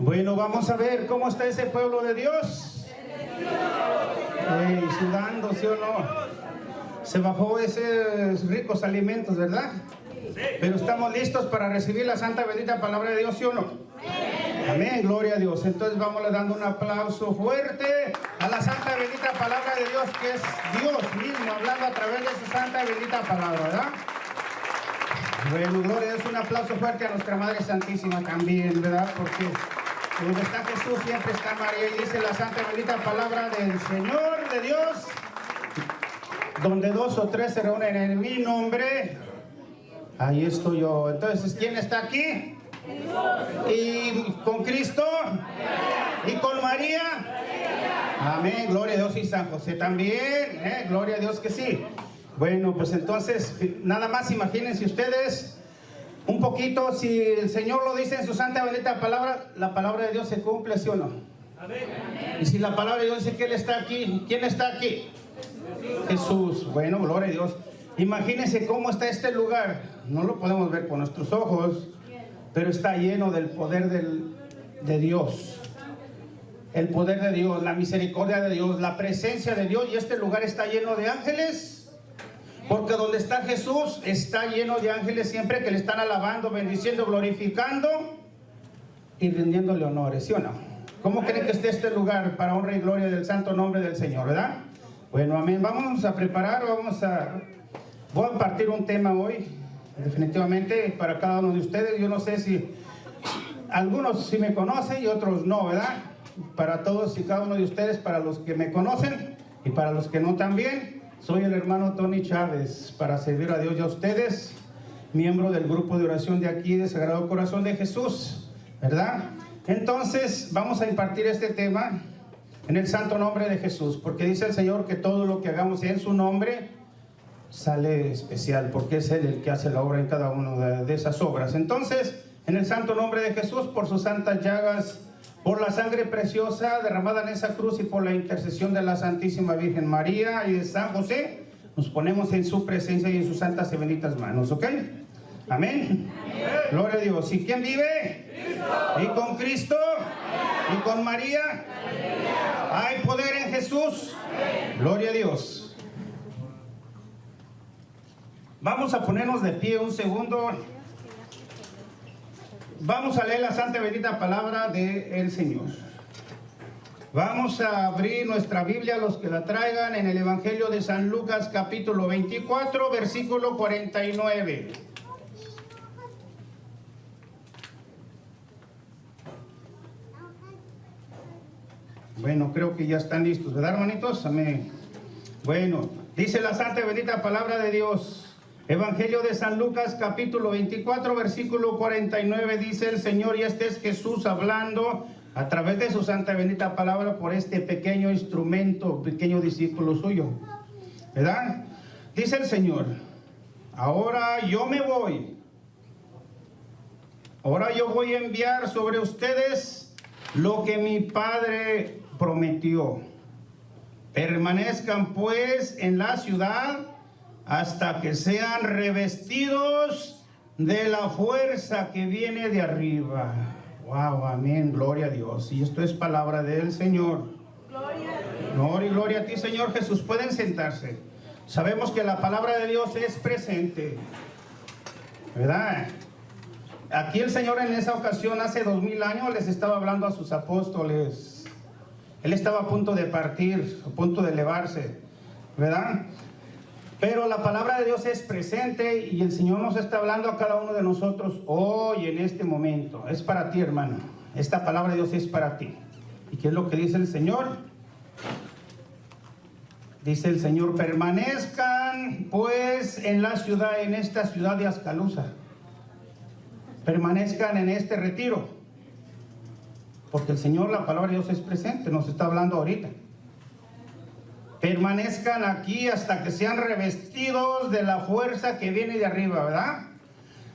Bueno, vamos a ver cómo está ese pueblo de Dios. Sudando, ¿sí o no? Se bajó esos ricos alimentos, ¿verdad? Pero estamos listos para recibir la santa bendita palabra de Dios, ¿sí o no? Amén, gloria a Dios. Entonces vamos dando un aplauso fuerte a la santa bendita palabra de Dios, que es Dios mismo hablando a través de su santa bendita palabra, ¿verdad? Bueno, gloria a Dios, un aplauso fuerte a nuestra Madre Santísima también, ¿verdad? Porque donde está Jesús siempre está María, y dice la santa bendita palabra del Señor de Dios: donde dos o tres se reúnen en mi nombre, ahí estoy yo. Entonces, ¿quién está aquí? Y con Cristo y con María. Amén, gloria a Dios. Y San José también, gloria a Dios que sí. Bueno, pues entonces, nada más imagínense ustedes un poquito, si el Señor lo dice en su santa bendita palabra, la palabra de Dios se cumple, ¿sí o no? Amén. Y si la palabra de Dios dice que Él está aquí, ¿quién está aquí? Jesús. Bueno, gloria a Dios. Imagínense cómo está este lugar. No lo podemos ver con nuestros ojos, pero está lleno del poder de Dios. El poder de Dios, la misericordia de Dios, la presencia de Dios. Y este lugar está lleno de ángeles, porque donde está Jesús está lleno de ángeles siempre que le están alabando, bendiciendo, glorificando y rindiéndole honores, ¿sí o no? ¿Cómo creen que esté este lugar para honra y gloria del santo nombre del Señor, verdad? Bueno, amén. Vamos a preparar, voy a partir un tema hoy, definitivamente, para cada uno de ustedes. Yo no sé si algunos sí me conocen y otros no, ¿verdad? Para todos y cada uno de ustedes, para los que me conocen y para los que no también, soy el hermano Tony Chávez, para servir a Dios y a ustedes, miembro del grupo de oración de aquí, de Sagrado Corazón de Jesús, ¿verdad? Entonces, vamos a impartir este tema en el santo nombre de Jesús, porque dice el Señor que todo lo que hagamos en su nombre sale especial, porque es Él el que hace la obra en cada una de esas obras. Entonces, en el santo nombre de Jesús, por sus santas llagas, por la sangre preciosa derramada en esa cruz y por la intercesión de la Santísima Virgen María y de San José, nos ponemos en su presencia y en sus santas y benditas manos, ¿ok? Amén. Amén. Gloria a Dios. ¿Y quién vive? Cristo. ¿Y con Cristo? Amén. ¿Y con María? Amén. ¿Hay poder en Jesús? Amén. Gloria a Dios. Vamos a ponernos de pie un segundo. Vamos a leer la santa bendita palabra del Señor. Vamos a abrir nuestra Biblia, los que la traigan, en el Evangelio de San Lucas, capítulo 24, versículo 49. Bueno, creo que ya están listos, ¿verdad, hermanitos? Amén. Bueno, dice la santa y bendita palabra de Dios. Evangelio de San Lucas, capítulo 24, versículo 49, dice el Señor, y este es Jesús hablando a través de su santa y bendita palabra por este pequeño instrumento, pequeño discípulo suyo, ¿verdad? Dice el Señor: ahora yo me voy, ahora yo voy a enviar sobre ustedes lo que mi Padre prometió. Permanezcan pues en la ciudad hasta que sean revestidos de la fuerza que viene de arriba. Wow, amén, gloria a Dios. Y esto es palabra del Señor. Gloria a Dios. Gloria y gloria a ti, Señor Jesús. Pueden sentarse. Sabemos que la palabra de Dios es presente, ¿verdad? Aquí el Señor en esa ocasión, hace 2000 años, les estaba hablando a sus apóstoles. Él estaba a punto de partir, a punto de elevarse, ¿verdad? Pero la palabra de Dios es presente y el Señor nos está hablando a cada uno de nosotros hoy, en este momento. Es para ti, hermano. Esta palabra de Dios es para ti. ¿Y qué es lo que dice el Señor? Dice el Señor: permanezcan pues en la ciudad, en esta ciudad de Ascalusa. Permanezcan en este retiro. Porque el Señor, la palabra de Dios es presente, nos está hablando ahorita. Permanezcan aquí hasta que sean revestidos de la fuerza que viene de arriba, ¿verdad?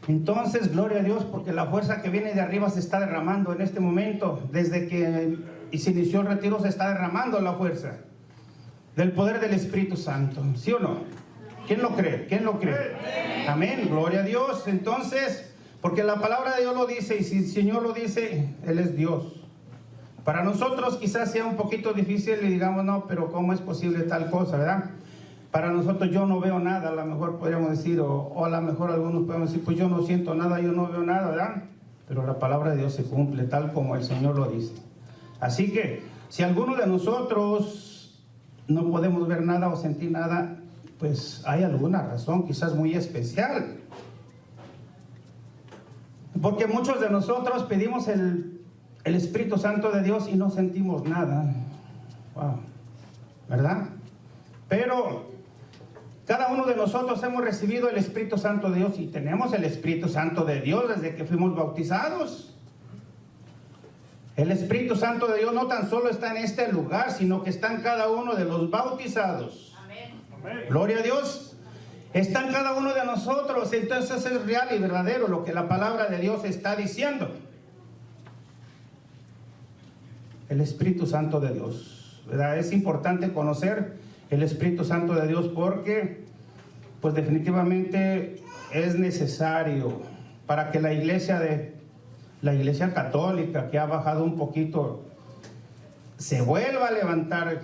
Entonces, gloria a Dios, porque la fuerza que viene de arriba se está derramando en este momento. Desde que se inició el retiro se está derramando la fuerza del poder del Espíritu Santo, ¿sí o no? ¿Quién lo cree? ¿Quién lo cree? Amén, gloria a Dios. Entonces, Porque la palabra de Dios lo dice, y si el Señor lo dice, Él es Dios. Para nosotros quizás sea un poquito difícil y digamos, no, pero ¿cómo es posible tal cosa, verdad? Para nosotros yo no veo nada, a lo mejor podríamos decir, o a lo mejor algunos podemos decir, pues yo no siento nada, yo no veo nada, ¿verdad? Pero la palabra de Dios se cumple tal como el Señor lo dice. Así que, si alguno de nosotros no podemos ver nada o sentir nada, pues hay alguna razón, quizás muy especial. Porque muchos de nosotros pedimos el Espíritu Santo de Dios y no sentimos nada. Wow. ¿Verdad? Pero cada uno de nosotros hemos recibido el Espíritu Santo de Dios y tenemos el Espíritu Santo de Dios desde que fuimos bautizados. El Espíritu Santo de Dios no tan solo está en este lugar, sino que está en cada uno de los bautizados. Amén. Gloria a Dios. Está en cada uno de nosotros. Entonces es real y verdadero lo que la palabra de Dios está diciendo. El Espíritu Santo de Dios, ¿verdad? Es importante conocer el Espíritu Santo de Dios porque pues definitivamente es necesario para que la iglesia católica, que ha bajado un poquito, se vuelva a levantar,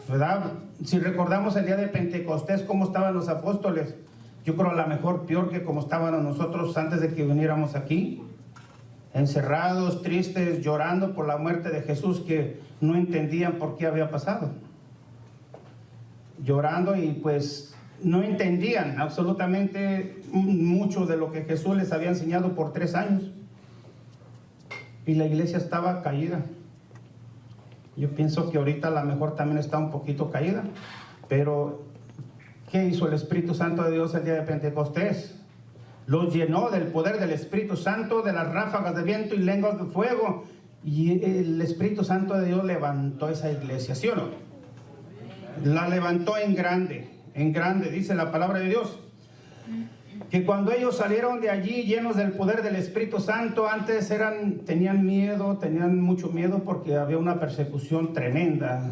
¿verdad? Si recordamos el día de Pentecostés, cómo estaban los apóstoles, yo creo a lo mejor peor que como estaban nosotros antes de que viniéramos aquí, encerrados, tristes, llorando por la muerte de Jesús, que no entendían por qué había pasado. Llorando y pues no entendían absolutamente mucho de lo que Jesús les había enseñado por 3 años. Y la iglesia estaba caída. Yo pienso que ahorita a lo mejor también está un poquito caída. Pero, ¿qué hizo el Espíritu Santo de Dios el día de Pentecostés? Los llenó del poder del Espíritu Santo, de las ráfagas de viento y lenguas de fuego. Y el Espíritu Santo de Dios levantó esa iglesia, ¿sí o no? La levantó en grande, dice la palabra de Dios. Que cuando ellos salieron de allí llenos del poder del Espíritu Santo, antes tenían mucho miedo porque había una persecución tremenda.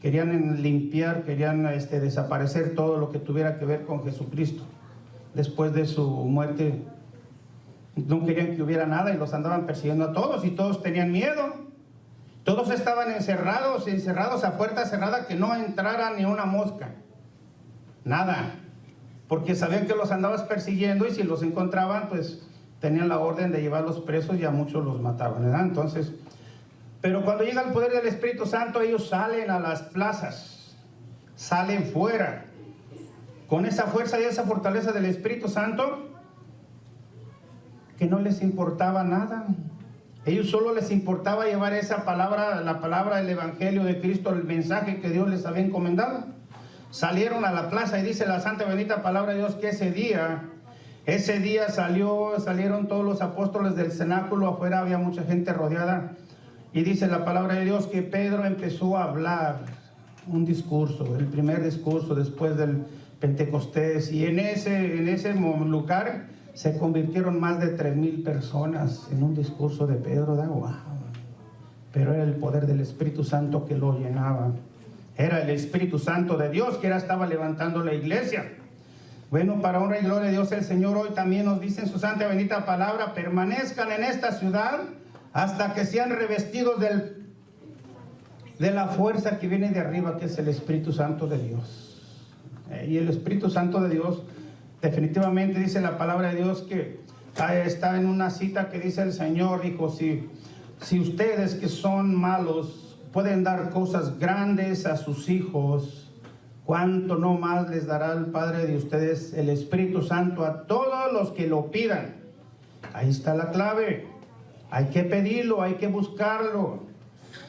Querían limpiar, querían desaparecer todo lo que tuviera que ver con Jesucristo. Después de su muerte, no querían que hubiera nada y los andaban persiguiendo a todos y todos tenían miedo. Todos estaban encerrados a puerta cerrada, que no entrara ni una mosca. Nada. Porque sabían que los andabas persiguiendo y si los encontraban, pues tenían la orden de llevarlos presos y a muchos los mataban, ¿verdad? Entonces, pero cuando llega el poder del Espíritu Santo, ellos salen a las plazas, salen fuera. Con esa fuerza y esa fortaleza del Espíritu Santo, que no les importaba nada. Ellos solo les importaba llevar esa palabra, la palabra del Evangelio de Cristo, el mensaje que Dios les había encomendado. Salieron a la plaza y dice la santa bendita palabra de Dios que ese día salieron todos los apóstoles del cenáculo, afuera había mucha gente rodeada. Y dice la palabra de Dios que Pedro empezó a hablar un discurso, el primer discurso después del Pentecostés, y en ese lugar se convirtieron más de 3,000 personas en un discurso de Pedro. Wow. Pero era el poder del Espíritu Santo que lo llenaba. Era el Espíritu Santo de Dios que estaba levantando la iglesia. Bueno, para honra y gloria de Dios, el Señor hoy también nos dice en su santa bendita palabra: permanezcan en esta ciudad hasta que sean revestidos de la fuerza que viene de arriba, que es el Espíritu Santo de Dios. Y el Espíritu Santo de Dios, definitivamente dice la palabra de Dios que está en una cita que dice el Señor, dijo, si ustedes que son malos pueden dar cosas grandes a sus hijos, ¿cuánto no más les dará el Padre de ustedes el Espíritu Santo a todos los que lo pidan? Ahí está la clave. Hay que pedirlo, hay que buscarlo.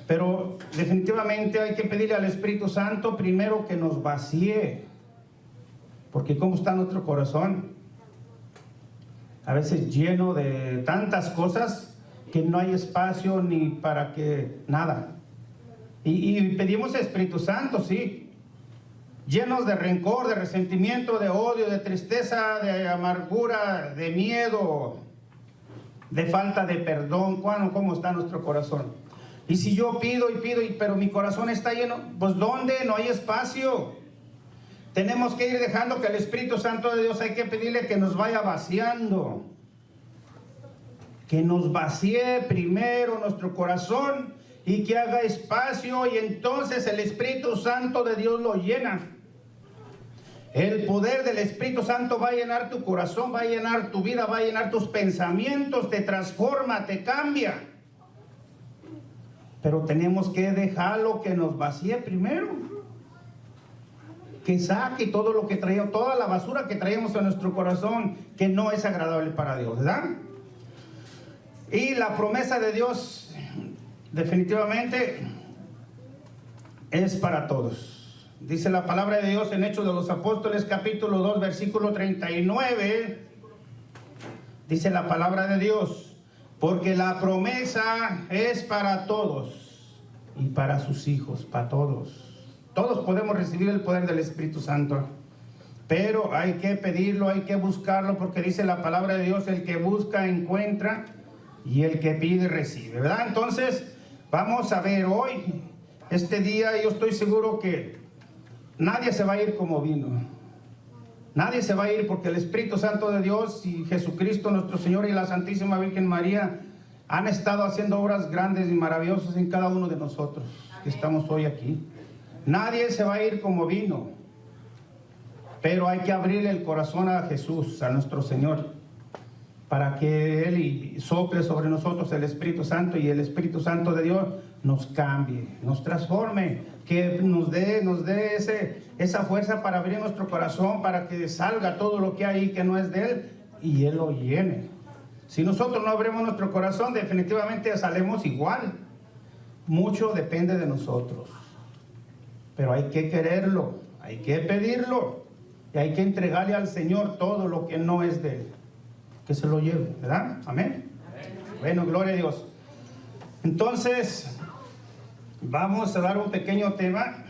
Pero definitivamente hay que pedirle al Espíritu Santo primero que nos vacíe. Porque ¿cómo está nuestro corazón? A veces lleno de tantas cosas que no hay espacio ni para que nada. Y pedimos Espíritu Santo, sí. Llenos de rencor, de resentimiento, de odio, de tristeza, de amargura, de miedo, de falta de perdón. ¿Cómo está nuestro corazón? Y si yo pido, pero mi corazón está lleno, pues ¿dónde? No hay espacio. Tenemos que ir dejando que el Espíritu Santo de Dios, hay que pedirle que nos vaya vaciando. que nos vacíe primero nuestro corazón y que haga espacio, y entonces el Espíritu Santo de Dios lo llena. El poder del Espíritu Santo va a llenar tu corazón, va a llenar tu vida, va a llenar tus pensamientos, te transforma, te cambia. Pero tenemos que dejarlo que nos vacíe primero, que saque todo lo que traemos, toda la basura que traemos en nuestro corazón, que no es agradable para Dios, ¿verdad? Y la promesa de Dios definitivamente es para todos. Dice la palabra de Dios en Hechos de los Apóstoles, capítulo 2, versículo 39. Dice la palabra de Dios: porque la promesa es para todos y para sus hijos, para todos. Todos podemos recibir el poder del Espíritu Santo, pero hay que pedirlo, hay que buscarlo, porque dice la palabra de Dios: el que busca encuentra, y el que pide recibe, ¿verdad? Entonces vamos a ver hoy, este día, yo estoy seguro que nadie se va a ir como vino. Nadie se va a ir, porque el Espíritu Santo de Dios y Jesucristo nuestro Señor y la Santísima Virgen María han estado haciendo obras grandes y maravillosas en cada uno de nosotros que estamos hoy aquí. Nadie se va a ir como vino, pero hay que abrirle el corazón a Jesús, a nuestro Señor, para que Él sople sobre nosotros el Espíritu Santo, y el Espíritu Santo de Dios nos cambie, nos transforme, que nos dé esa fuerza para abrir nuestro corazón, para que salga todo lo que hay que no es de Él, y Él lo llene. Si nosotros no abrimos nuestro corazón, definitivamente salemos igual. Mucho depende de nosotros, pero hay que quererlo, hay que pedirlo, y hay que entregarle al Señor todo lo que no es de Él, que se lo lleve, ¿verdad? Amén. Bueno, gloria a Dios. Entonces, vamos a dar un pequeño tema.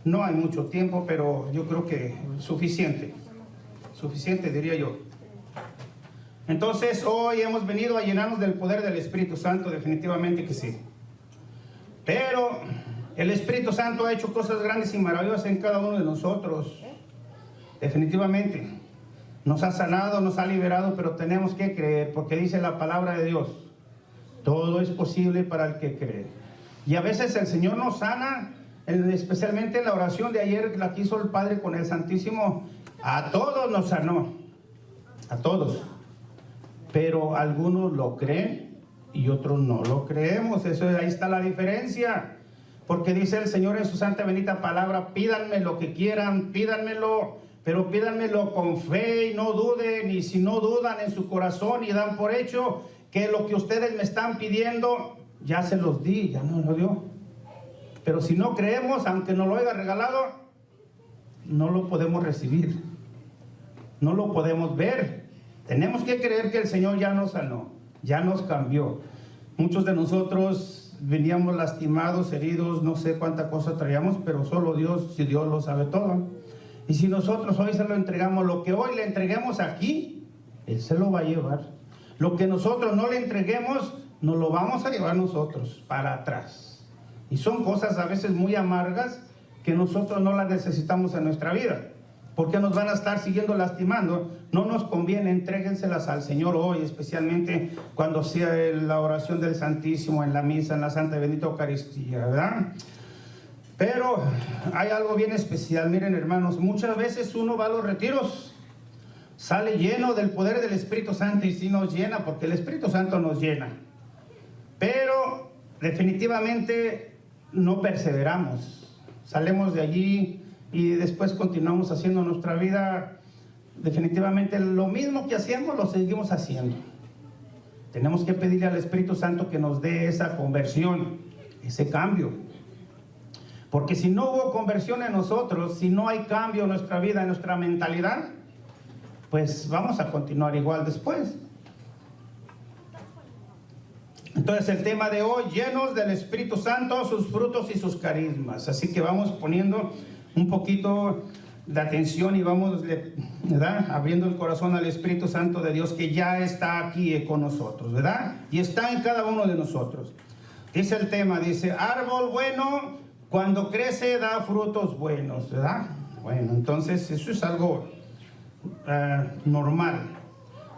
No hay mucho tiempo, pero yo creo que suficiente diría yo. Entonces, hoy hemos venido a llenarnos del poder del Espíritu Santo, definitivamente que sí. Pero el Espíritu Santo ha hecho cosas grandes y maravillosas en cada uno de nosotros, definitivamente. Nos ha sanado, nos ha liberado, pero tenemos que creer, porque dice la palabra de Dios: todo es posible para el que cree. Y a veces el Señor nos sana, especialmente en la oración de ayer, la que hizo el Padre con el Santísimo. A todos nos sanó, a todos. Pero algunos lo creen y otros no lo creemos. Ahí está la diferencia. Porque dice el Señor en su santa bendita palabra: pídanme lo que quieran, pídanmelo, pero pídanmelo con fe y no duden. Y si no dudan en su corazón y dan por hecho que lo que ustedes me están pidiendo, ya se los di, ya no lo dio. Pero si no creemos, aunque nos lo haya regalado, no lo podemos recibir, no lo podemos ver. Tenemos que creer que el Señor ya nos sanó, ya nos cambió. Muchos de nosotros veníamos lastimados, heridos, no sé cuánta cosa traíamos, pero solo Dios, si Dios lo sabe todo. Y si nosotros hoy se lo entregamos, lo que hoy le entreguemos aquí, Él se lo va a llevar. Lo que nosotros no le entreguemos, nos lo vamos a llevar nosotros para atrás. Y son cosas a veces muy amargas que nosotros no las necesitamos en nuestra vida, porque nos van a estar siguiendo lastimando. No nos conviene, entréguenselas al Señor hoy, especialmente cuando sea la oración del Santísimo, en la misa, en la Santa y Bendita Eucaristía, ¿verdad? Pero hay algo bien especial. Miren, hermanos, muchas veces uno va a los retiros, sale lleno del poder del Espíritu Santo, y sí nos llena, porque el Espíritu Santo nos llena, pero definitivamente no perseveramos. Salimos de allí y después continuamos haciendo nuestra vida, definitivamente lo mismo que hacíamos, lo seguimos haciendo. Tenemos que pedirle al Espíritu Santo que nos dé esa conversión, ese cambio. Porque si no hubo conversión en nosotros, si no hay cambio en nuestra vida, en nuestra mentalidad, pues vamos a continuar igual después. Entonces el tema de hoy: llenos del Espíritu Santo, sus frutos y sus carismas. Así que vamos poniendo un poquito de atención y vamos, ¿verdad?, abriendo el corazón al Espíritu Santo de Dios, que ya está aquí con nosotros, ¿verdad? Y está en cada uno de nosotros. Dice el tema, dice: árbol bueno, cuando crece da frutos buenos, ¿verdad? Bueno, entonces eso es algo normal.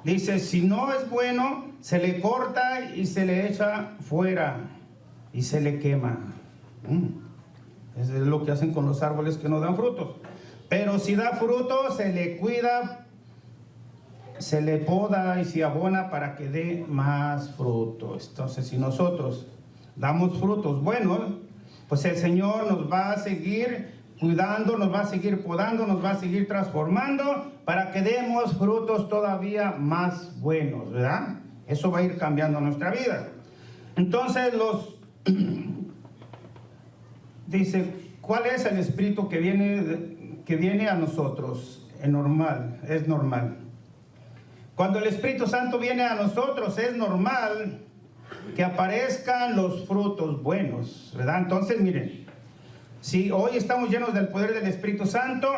Dice: si no es bueno, se le corta y se le echa fuera y se le quema. Eso es lo que hacen con los árboles que no dan frutos. Pero si da fruto, se le cuida, se le poda y se abona para que dé más frutos. Entonces, si nosotros damos frutos buenos, pues el Señor nos va a seguir cuidando, nos va a seguir podando, nos va a seguir transformando para que demos frutos todavía más buenos, ¿verdad? Eso va a ir cambiando nuestra vida. Entonces dice, ¿cuál es el espíritu que viene a nosotros? Es normal. Cuando el Espíritu Santo viene a nosotros, es normal que aparezcan los frutos buenos, ¿verdad? Entonces, miren, si hoy estamos llenos del poder del Espíritu Santo,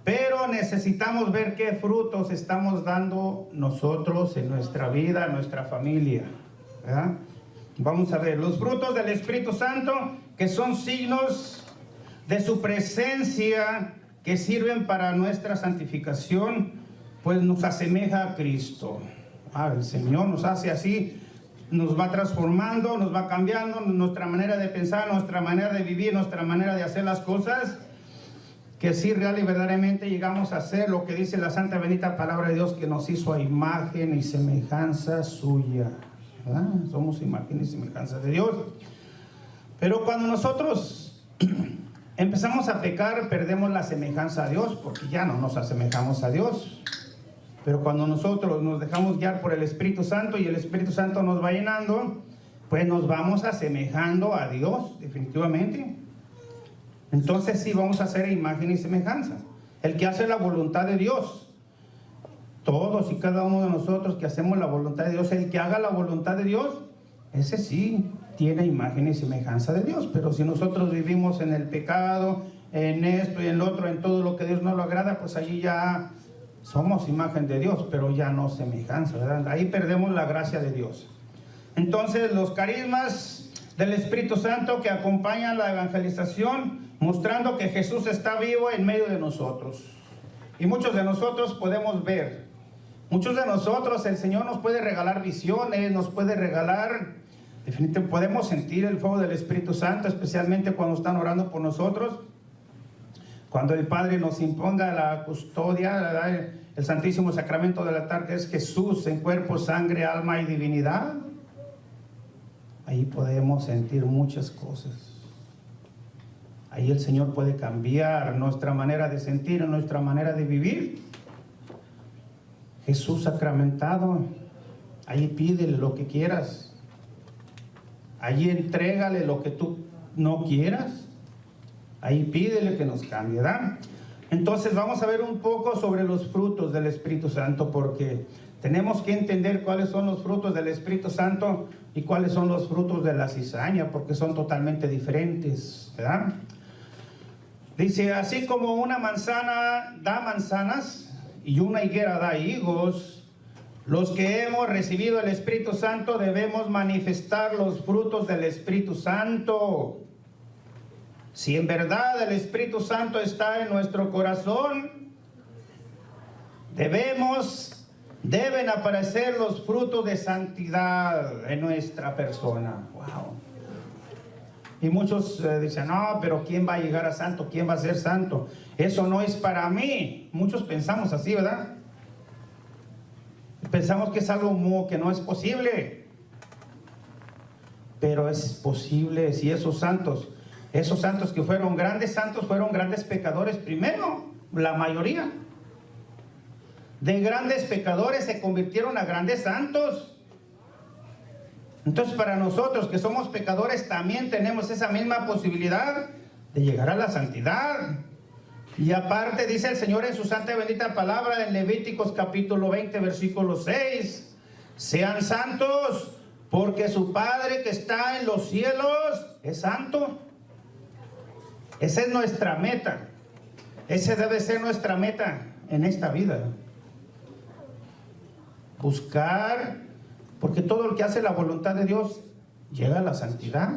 pero necesitamos ver qué frutos estamos dando nosotros en nuestra vida, en nuestra familia, ¿verdad? Vamos a ver, los frutos del Espíritu Santo, que son signos de su presencia, que sirven para nuestra santificación, pues nos asemeja a Cristo. El Señor nos hace así, nos va transformando, nos va cambiando nuestra manera de pensar, nuestra manera de vivir, nuestra manera de hacer las cosas, que sí, real y verdaderamente llegamos a hacer lo que dice la santa bendita palabra de Dios, que nos hizo a imagen y semejanza suya, ¿verdad? Somos imagen y semejanza de Dios. Pero cuando nosotros empezamos a pecar, perdemos la semejanza a Dios, porque ya no nos asemejamos a Dios. Pero cuando nosotros nos dejamos guiar por el Espíritu Santo y el Espíritu Santo nos va llenando, pues nos vamos asemejando a Dios, definitivamente. Entonces sí vamos a hacer imagen y semejanza. El que hace la voluntad de Dios, todos y cada uno de nosotros que hacemos la voluntad de Dios, el que haga la voluntad de Dios, ese sí tiene imagen y semejanza de Dios. Pero si nosotros vivimos en el pecado, en esto y en lo otro, en todo lo que Dios no lo agrada, pues allí ya somos imagen de Dios, pero ya no semejanza, ¿verdad? Ahí perdemos la gracia de Dios. Entonces, los carismas del Espíritu Santo que acompañan la evangelización, mostrando que Jesús está vivo en medio de nosotros. Y muchos de nosotros podemos ver, muchos de nosotros el Señor nos puede regalar visiones, nos puede regalar, definitivamente podemos sentir el fuego del Espíritu Santo, especialmente cuando están orando por nosotros. Cuando el Padre nos imponga la custodia, ¿verdad? El Santísimo Sacramento del altar, que es Jesús en cuerpo, sangre, alma y divinidad, ahí podemos sentir muchas cosas. Ahí el Señor puede cambiar nuestra manera de sentir, nuestra manera de vivir. Jesús sacramentado, ahí pídele lo que quieras. Ahí entrégale lo que tú no quieras. Ahí pídele que nos cambie, ¿verdad? Entonces vamos a ver un poco sobre los frutos del Espíritu Santo, porque tenemos que entender cuáles son los frutos del Espíritu Santo y cuáles son los frutos de la cizaña, porque son totalmente diferentes, ¿verdad? Dice, así como una manzana da manzanas y una higuera da higos, los que hemos recibido el Espíritu Santo debemos manifestar los frutos del Espíritu Santo. Si en verdad el Espíritu Santo está en nuestro corazón, deben aparecer los frutos de santidad en nuestra persona. Wow. Y muchos dicen, no, pero ¿quién va a llegar a santo? ¿Quién va a ser santo? Eso no es para mí. Muchos pensamos así, ¿verdad? Pensamos que es algo que no es posible. Pero es posible si esos santos que fueron grandes santos, fueron grandes pecadores primero, la mayoría. De grandes pecadores se convirtieron a grandes santos. Entonces para nosotros que somos pecadores también tenemos esa misma posibilidad de llegar a la santidad. Y aparte dice el Señor en su santa y bendita palabra en Levíticos capítulo 20 versículo 6, sean santos porque su Padre que está en los cielos es santo. Esa es nuestra meta. Esa debe ser nuestra meta en esta vida. Buscar, porque todo el que hace la voluntad de Dios llega a la santidad.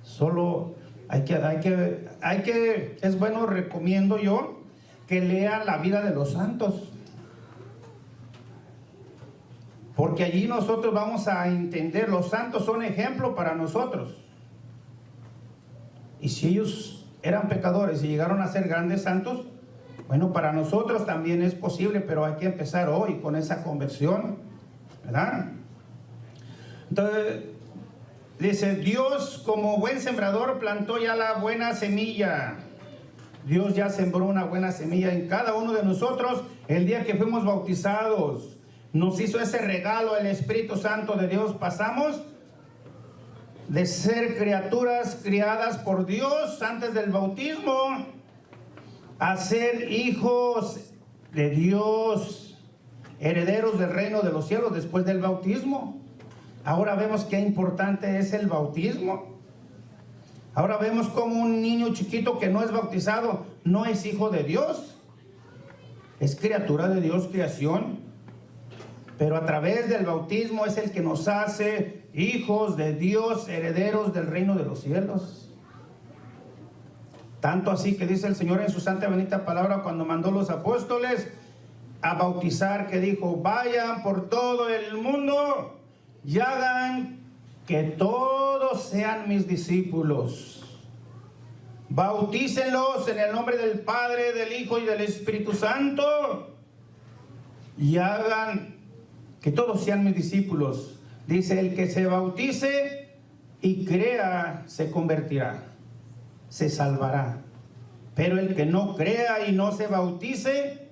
Solo es bueno, recomiendo yo, que lean la vida de los santos. Porque allí nosotros vamos a entender, los santos son ejemplo para nosotros. Y si ellos eran pecadores y llegaron a ser grandes santos, bueno, para nosotros también es posible, pero hay que empezar hoy con esa conversión, ¿verdad? Entonces, dice, Dios como buen sembrador plantó ya la buena semilla. Dios ya sembró una buena semilla en cada uno de nosotros el día que fuimos bautizados. Nos hizo ese regalo, el Espíritu Santo de Dios. Pasamos de ser criaturas criadas por Dios antes del bautismo a ser hijos de Dios, herederos del reino de los cielos después del bautismo. Ahora vemos qué importante es el bautismo. Ahora vemos como un niño chiquito que no es bautizado no es hijo de Dios, es criatura de Dios, creación. Pero a través del bautismo es el que nos hace hijos de Dios, herederos del reino de los cielos. Tanto así que dice el Señor en su santa y bendita palabra cuando mandó los apóstoles a bautizar, que dijo, vayan por todo el mundo y hagan que todos sean mis discípulos. Bautícenlos en el nombre del Padre, del Hijo y del Espíritu Santo y hagan que todos sean mis discípulos. Dice, el que se bautice y crea se convertirá, se salvará. Pero el que no crea y no se bautice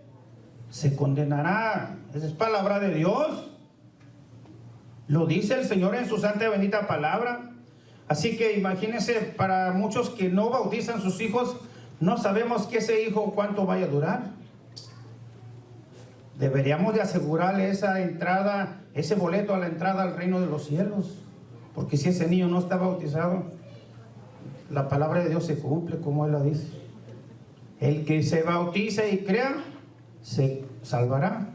se condenará. Esa es palabra de Dios. Lo dice el Señor en su santa y bendita palabra. Así que imagínense, para muchos que no bautizan sus hijos, no sabemos que ese hijo cuánto vaya a durar. Deberíamos de asegurarle esa entrada, ese boleto a la entrada al reino de los cielos. Porque si ese niño no está bautizado, la palabra de Dios se cumple como Él la dice. El que se bautice y crea, se salvará.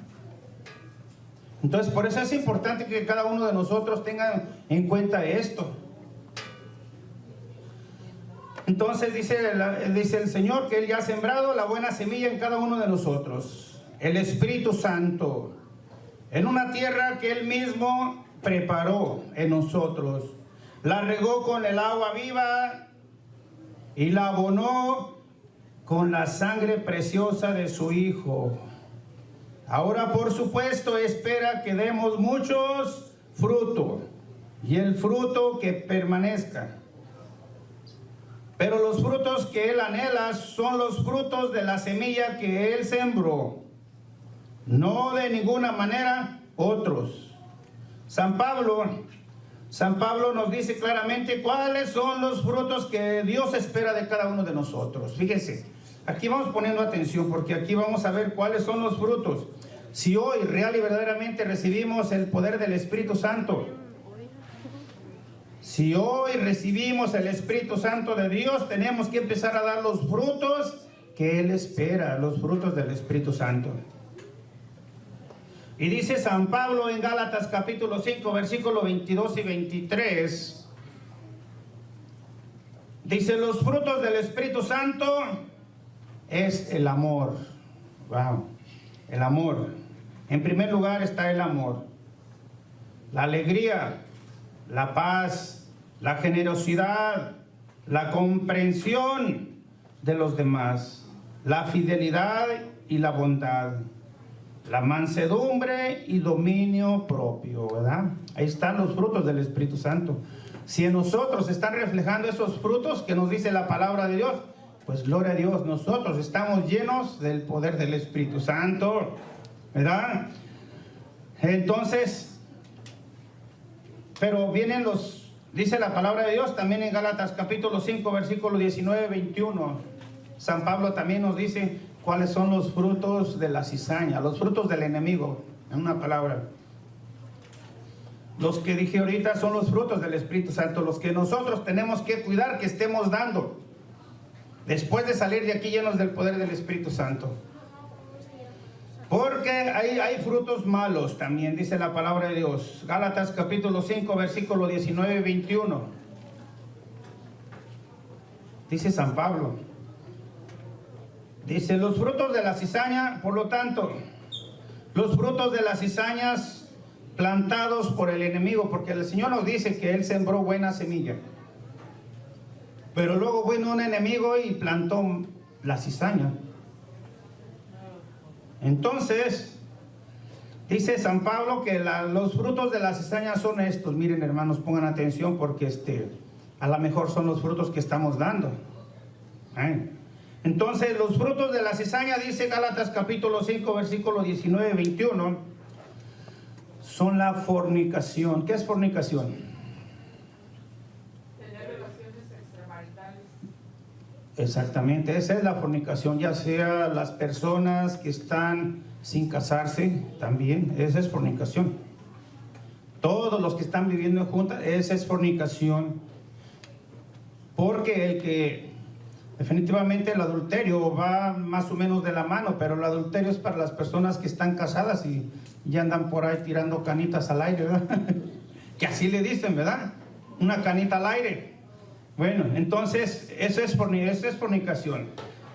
Entonces, por eso es importante que cada uno de nosotros tenga en cuenta esto. Entonces dice el Señor que Él ya ha sembrado la buena semilla en cada uno de nosotros. El Espíritu Santo, en una tierra que Él mismo preparó en nosotros. La regó con el agua viva y la abonó con la sangre preciosa de su Hijo. Ahora, por supuesto, espera que demos muchos frutos y el fruto que permanezca. Pero los frutos que Él anhela son los frutos de la semilla que Él sembró, no de ninguna manera otros. San Pablo nos dice claramente cuáles son los frutos que Dios espera de cada uno de nosotros. Fíjense, aquí vamos poniendo atención porque aquí vamos a ver cuáles son los frutos. Si hoy real y verdaderamente recibimos el poder del Espíritu Santo, si hoy recibimos el Espíritu Santo de Dios, tenemos que empezar a dar los frutos que Él espera, los frutos del Espíritu Santo. Y dice San Pablo en Gálatas capítulo 5, versículos 22 y 23, dice, los frutos del Espíritu Santo es el amor. Wow, el amor. En primer lugar está el amor, la alegría, la paz, la generosidad, la comprensión de los demás, la fidelidad y la bondad, la mansedumbre y dominio propio, ¿verdad? Ahí están los frutos del Espíritu Santo. Si en nosotros están reflejando esos frutos que nos dice la palabra de Dios, pues gloria a Dios, nosotros estamos llenos del poder del Espíritu Santo, ¿verdad? Entonces, pero vienen los, dice la palabra de Dios también en Gálatas capítulo 5, versículo 19, 21. San Pablo también nos dice cuáles son los frutos de la cizaña, los frutos del enemigo, en una palabra. Los que dije ahorita son los frutos del Espíritu Santo, los que nosotros tenemos que cuidar que estemos dando después de salir de aquí llenos del poder del Espíritu Santo. Porque hay frutos malos también, dice la palabra de Dios. Gálatas capítulo 5, versículo 19 y 21. Dice San Pablo. Dice, los frutos de la cizaña, por lo tanto, los frutos de las cizañas plantados por el enemigo, porque el Señor nos dice que Él sembró buena semilla. Pero luego vino un enemigo y plantó la cizaña. Entonces, dice San Pablo que los frutos de la cizaña son estos. Miren, hermanos, pongan atención porque a lo mejor son los frutos que estamos dando. Entonces, los frutos de la cizaña, dice Gálatas capítulo 5, versículo 19 y 21, son la fornicación. ¿Qué es fornicación? Exactamente, esa es la fornicación, ya sea las personas que están sin casarse, también, esa es fornicación. Todos los que están viviendo juntas, esa es fornicación. Porque definitivamente el adulterio va más o menos de la mano, pero el adulterio es para las personas que están casadas y ya andan por ahí tirando canitas al aire, ¿verdad? Que así le dicen, ¿verdad? Una canita al aire. Bueno, entonces, eso es fornicación,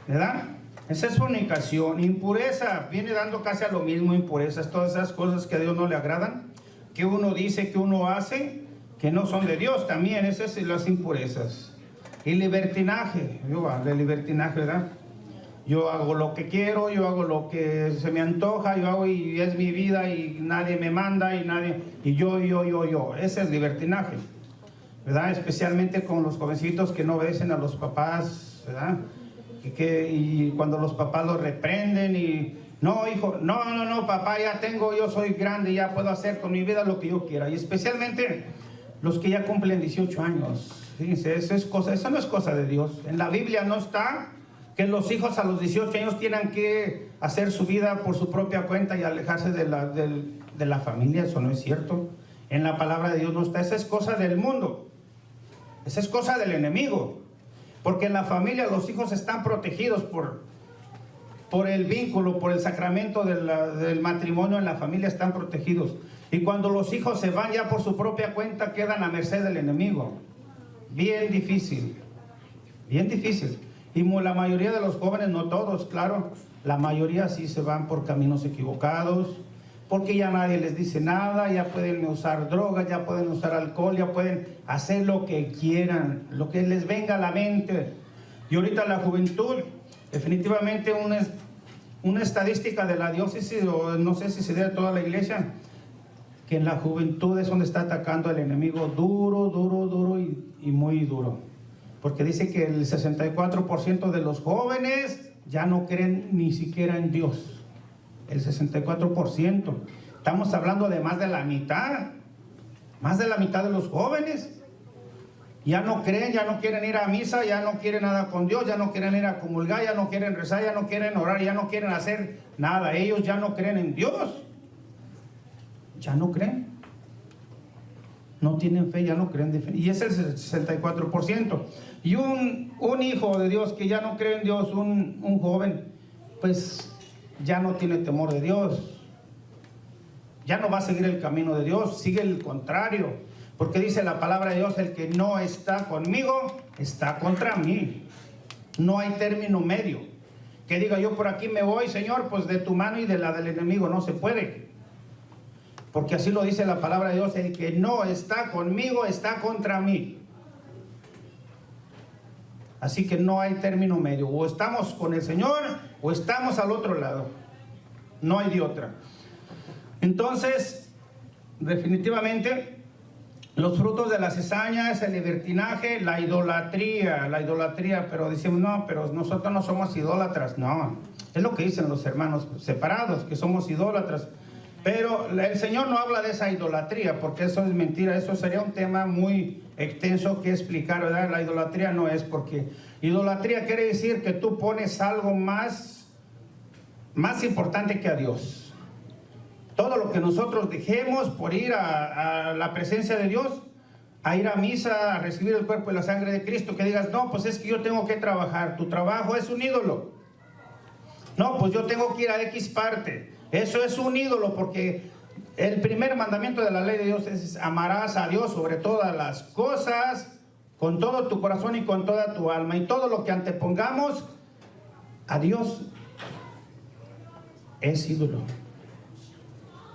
¿verdad? Esa es fornicación. Impureza, viene dando casi a lo mismo, impurezas, todas esas cosas que a Dios no le agradan, que uno dice, que uno hace, que no son de Dios, también esas son las impurezas. Y libertinaje, ¿verdad? Yo hago lo que quiero, yo hago lo que se me antoja, yo hago y es mi vida y nadie me manda y yo. Ese es libertinaje, ¿verdad? Especialmente con los jovencitos que no obedecen a los papás, ¿verdad? Y cuando los papás los reprenden y no, hijo, no, papá, yo soy grande, ya puedo hacer con mi vida lo que yo quiera. Y especialmente los que ya cumplen 18 años. Fíjense, eso no es cosa de Dios. En la Biblia no está que los hijos a los 18 años tienen que hacer su vida por su propia cuenta y alejarse de la familia. Eso no es cierto. En la palabra de Dios no está. Esa es cosa del mundo. Esa es cosa del enemigo. Porque en la familia los hijos están protegidos por el vínculo, por el sacramento del matrimonio. En la familia están protegidos. Y cuando los hijos se van ya por su propia cuenta, quedan a merced del enemigo. Bien difícil. Bien difícil. Y la mayoría de los jóvenes, no todos, claro, la mayoría sí se van por caminos equivocados, porque ya nadie les dice nada, ya pueden usar drogas, ya pueden usar alcohol, ya pueden hacer lo que quieran, lo que les venga a la mente. Y ahorita la juventud, definitivamente una estadística de la diócesis, o no sé si se debe a toda la iglesia, que en la juventud es donde está atacando el enemigo duro y muy duro. Porque dice que el 64% de los jóvenes ya no creen ni siquiera en Dios. El 64%. Estamos hablando de más de la mitad. Más de la mitad de los jóvenes. Ya no creen, ya no quieren ir a misa, ya no quieren nada con Dios, ya no quieren ir a comulgar, ya no quieren rezar, ya no quieren orar, ya no quieren hacer nada. Ellos ya no creen en Dios. Ya no creen. No tienen fe, ya no creen. Y ese es el 64%. Y un hijo de Dios que ya no cree en Dios, un joven, pues ya no tiene temor de Dios. Ya no va a seguir el camino de Dios, sigue el contrario. Porque dice la palabra de Dios, el que no está conmigo, está contra mí. No hay término medio. Que diga yo por aquí me voy, Señor, pues de tu mano y de la del enemigo, no se puede. Porque así lo dice la palabra de Dios, el que no está conmigo está contra mí. Así que no hay término medio, o estamos con el Señor o estamos al otro lado. No hay de otra. Entonces, definitivamente, los frutos de la cizaña es el libertinaje, la idolatría, pero decimos, no, pero nosotros no somos idólatras. No, es lo que dicen los hermanos separados, que somos idólatras. Pero el Señor no habla de esa idolatría, porque eso es mentira. Eso sería un tema muy extenso que explicar, ¿verdad? La idolatría no es, porque idolatría quiere decir que tú pones algo más importante que a Dios. Todo lo que nosotros dejemos por ir a la presencia de Dios, a ir a misa, a recibir el cuerpo y la sangre de Cristo, que digas, no, pues es que yo tengo que trabajar. Tu trabajo es un ídolo. No, pues yo tengo que ir a X parte. Eso es un ídolo, porque el primer mandamiento de la ley de Dios es: amarás a Dios sobre todas las cosas, con todo tu corazón y con toda tu alma. Y todo lo que antepongamos a Dios es ídolo.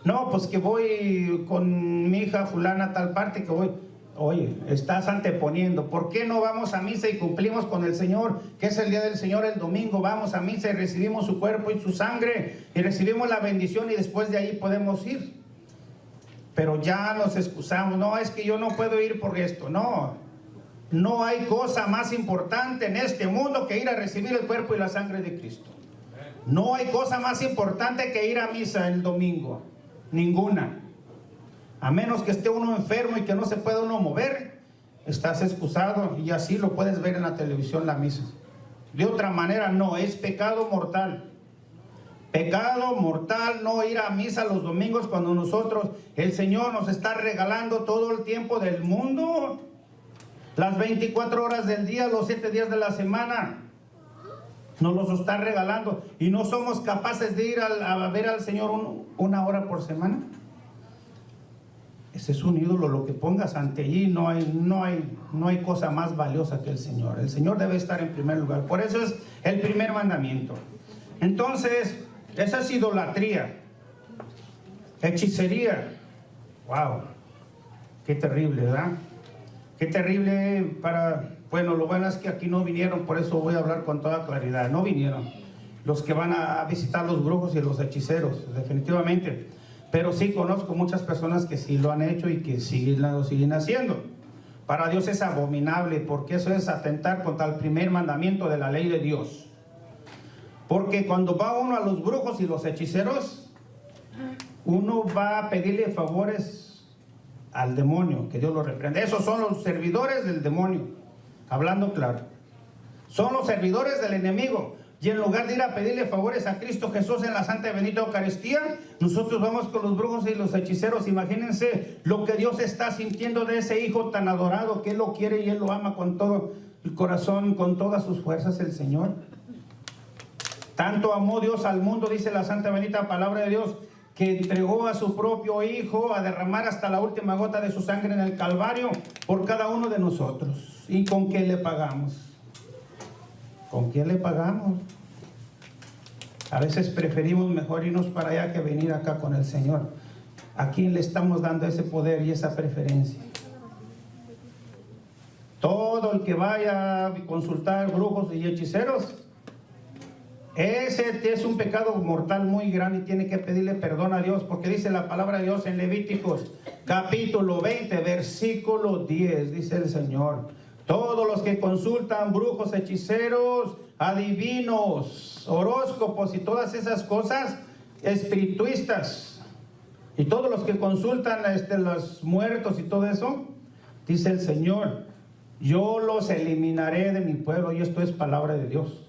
No, pues que voy con mi hija fulana a tal parte que voy. Oye, estás anteponiendo. ¿Por qué no vamos a misa y cumplimos con el Señor, que es el día del Señor el domingo? Vamos a misa y recibimos su cuerpo y su sangre y recibimos la bendición y después de ahí podemos ir. Pero ya nos excusamos. No, es que yo no puedo ir por esto. No, no hay cosa más importante en este mundo que ir a recibir el cuerpo y la sangre de Cristo. No hay cosa más importante que ir a misa el domingo. Ninguna. A menos que esté uno enfermo y que no se pueda uno mover, estás excusado, y así lo puedes ver en la televisión, la misa. De otra manera no, es pecado mortal. Pecado mortal no ir a misa los domingos cuando nosotros, el Señor nos está regalando todo el tiempo del mundo, las 24 horas del día, los 7 días de la semana. Nos los está regalando y no somos capaces de ir a ver al Señor una hora por semana. Ese es un ídolo, lo que pongas ante allí, no hay cosa más valiosa que el Señor. El Señor debe estar en primer lugar. Por eso es el primer mandamiento. Entonces, esa es idolatría, hechicería. Wow, qué terrible, ¿verdad? Qué terrible bueno, lo bueno es que aquí no vinieron, por eso voy a hablar con toda claridad. No vinieron los que van a visitar los brujos y los hechiceros, definitivamente. Pero sí conozco muchas personas que sí lo han hecho y que lo siguen haciendo. Para Dios es abominable, porque eso es atentar contra el primer mandamiento de la ley de Dios. Porque cuando va uno a los brujos y los hechiceros, uno va a pedirle favores al demonio, que Dios lo reprenda. Esos son los servidores del demonio, hablando claro. Son los servidores del enemigo. Y en lugar de ir a pedirle favores a Cristo Jesús en la Santa y Bendita Eucaristía, nosotros vamos con los brujos y los hechiceros. Imagínense lo que Dios está sintiendo de ese hijo tan adorado, que Él lo quiere y Él lo ama con todo el corazón, con todas sus fuerzas, el Señor. Tanto amó Dios al mundo, dice la Santa y Bendita Palabra de Dios, que entregó a su propio Hijo a derramar hasta la última gota de su sangre en el Calvario por cada uno de nosotros. ¿Y con qué le pagamos? ¿Con quién le pagamos? A veces preferimos mejor irnos para allá que venir acá con el Señor. ¿A quién le estamos dando ese poder y esa preferencia? Todo el que vaya a consultar brujos y hechiceros, ese es un pecado mortal muy grande y tiene que pedirle perdón a Dios, porque dice la palabra de Dios en Levíticos capítulo 20 versículo 10, dice el Señor: todos los que consultan brujos, hechiceros, adivinos, horóscopos y todas esas cosas, espirituistas, y todos los que consultan los muertos y todo eso, dice el Señor, yo los eliminaré de mi pueblo. Y esto es palabra de Dios.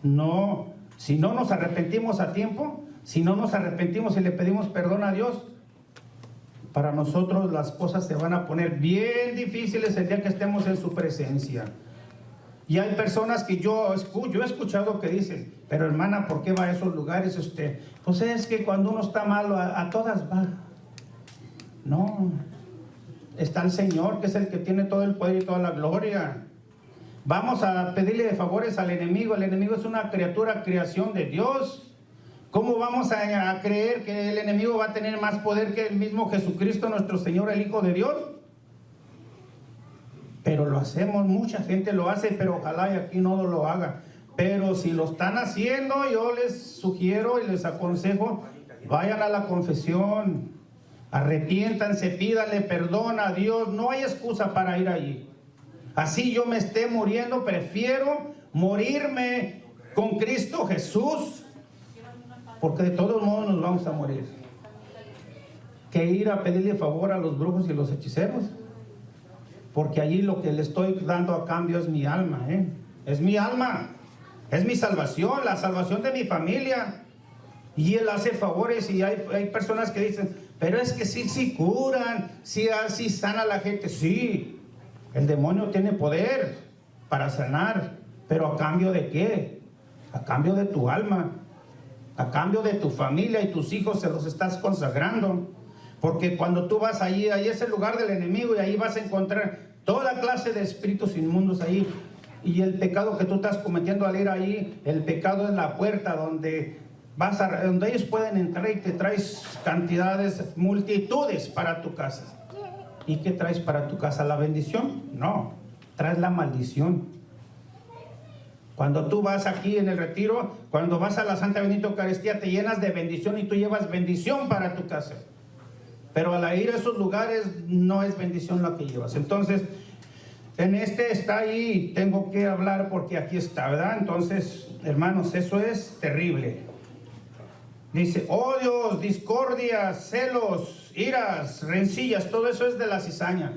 No, si no nos arrepentimos a tiempo, si no nos arrepentimos y le pedimos perdón a Dios, para nosotros las cosas se van a poner bien difíciles el día que estemos en su presencia. Y hay personas que yo he escuchado que dicen, pero hermana, ¿por qué va a esos lugares usted? Pues es que cuando uno está malo, a todas va. No, está el Señor, que es el que tiene todo el poder y toda la gloria. Vamos a pedirle favores al enemigo. El enemigo es una criatura, creación de Dios. ¿Cómo vamos a creer que el enemigo va a tener más poder que el mismo Jesucristo, nuestro Señor, el Hijo de Dios? Pero lo hacemos, mucha gente lo hace, pero ojalá y aquí no lo haga. Pero si lo están haciendo, yo les sugiero y les aconsejo, vayan a la confesión, arrepiéntanse, pídanle perdón a Dios. No hay excusa para ir allí. Así yo me esté muriendo, prefiero morirme con Cristo Jesús, porque de todos modos nos vamos a morir, que ir a pedirle favor a los brujos y los hechiceros, porque allí lo que le estoy dando a cambio es mi alma, es mi alma, es mi salvación, la salvación de mi familia. Y Él hace favores, y hay personas que dicen, pero es que sí curan, sí sana a la gente. Sí, el demonio tiene poder para sanar, pero ¿a cambio de qué? A cambio de tu alma, a cambio de tu familia, y tus hijos se los estás consagrando. Porque cuando tú vas ahí es el lugar del enemigo, y ahí vas a encontrar toda clase de espíritus inmundos ahí. Y el pecado que tú estás cometiendo al ir ahí, el pecado es la puerta donde vas a donde ellos pueden entrar y te traes cantidades, multitudes para tu casa. ¿Y qué traes para tu casa? ¿La bendición? No, traes la maldición. Cuando tú vas aquí en el retiro, cuando vas a la Santa Bendita Eucaristía, te llenas de bendición y tú llevas bendición para tu casa. Pero al ir a esos lugares no es bendición lo que llevas. Entonces, en este está ahí, tengo que hablar porque aquí está, ¿verdad? Entonces, hermanos, eso es terrible. Dice, odios, discordias, celos, iras, rencillas, todo eso es de la cizaña.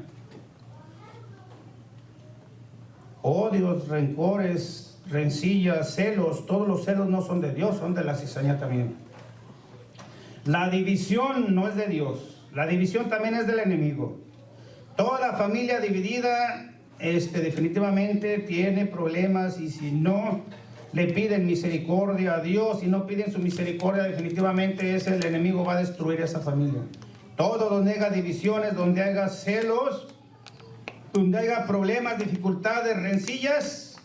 Odios, rencores, rencillas, celos, todos los celos no son de Dios, son de la cizaña también. La división no es de Dios. La división también es del enemigo. Toda familia dividida, definitivamente tiene problemas, y si no le piden misericordia a Dios, si no piden su misericordia, definitivamente el enemigo va a destruir esa familia. Todo donde haya divisiones, donde haya celos, donde haya problemas, dificultades, rencillas,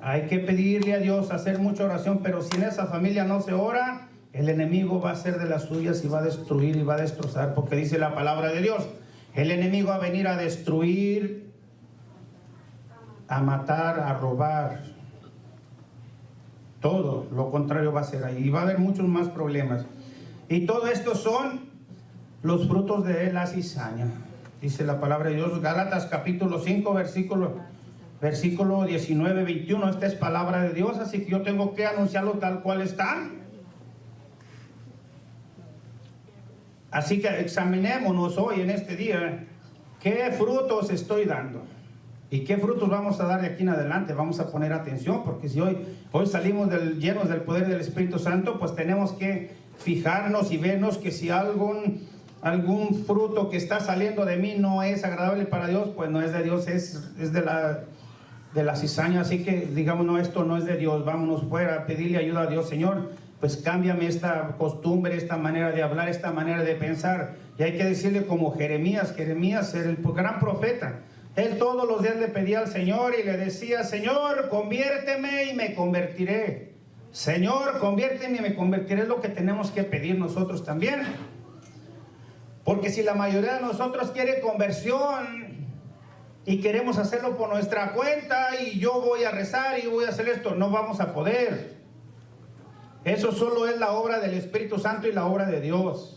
hay que pedirle a Dios, hacer mucha oración, pero si en esa familia no se ora, el enemigo va a hacer de las suyas y va a destruir y va a destrozar, porque dice la palabra de Dios, el enemigo va a venir a destruir, a matar, a robar. Todo lo contrario va a ser ahí, y va a haber muchos más problemas. Y todo esto son los frutos de la cizaña. Dice la palabra de Dios, Gálatas capítulo 5, versículo 19, 21. Esta es palabra de Dios, así que yo tengo que anunciarlo tal cual está. Así que examinémonos hoy en este día, ¿qué frutos estoy dando? ¿Y qué frutos vamos a dar de aquí en adelante? Vamos a poner atención, porque si hoy salimos llenos del poder del Espíritu Santo, pues tenemos que fijarnos y vernos que si algún fruto que está saliendo de mí no es agradable para Dios, pues no es de Dios, es de la cizaña. Así que digamos, no, esto no es de Dios, vámonos fuera a pedirle ayuda a Dios. Señor, pues cámbiame esta costumbre, esta manera de hablar, esta manera de pensar. Y hay que decirle como Jeremías era el gran profeta. Él todos los días le pedía al Señor y le decía, Señor, conviérteme y me convertiré. Señor, conviérteme y me convertiré. Es lo que tenemos que pedir nosotros también. Porque si la mayoría de nosotros quiere conversión y queremos hacerlo por nuestra cuenta y yo voy a rezar y voy a hacer esto, no vamos a poder. Eso solo es la obra del Espíritu Santo y la obra de Dios.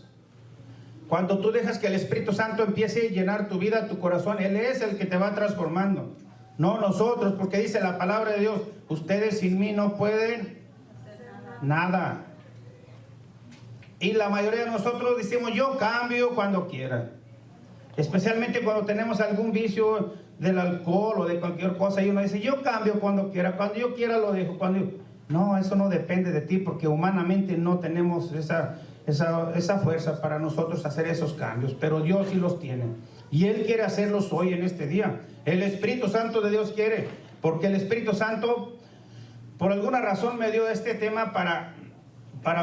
Cuando tú dejas que el Espíritu Santo empiece a llenar tu vida, tu corazón, Él es el que te va transformando. No nosotros, porque dice la palabra de Dios, ustedes sin mí no pueden nada. Y la mayoría de nosotros decimos, yo cambio cuando quiera. Especialmente cuando tenemos algún vicio del alcohol o de cualquier cosa, y uno dice, yo cambio cuando quiera yo quiera lo dejo. No, eso no depende de ti, porque humanamente no tenemos esa fuerza para nosotros hacer esos cambios, pero Dios sí los tiene, y Él quiere hacerlos hoy en este día. El Espíritu Santo de Dios quiere, porque el Espíritu Santo por alguna razón me dio este tema para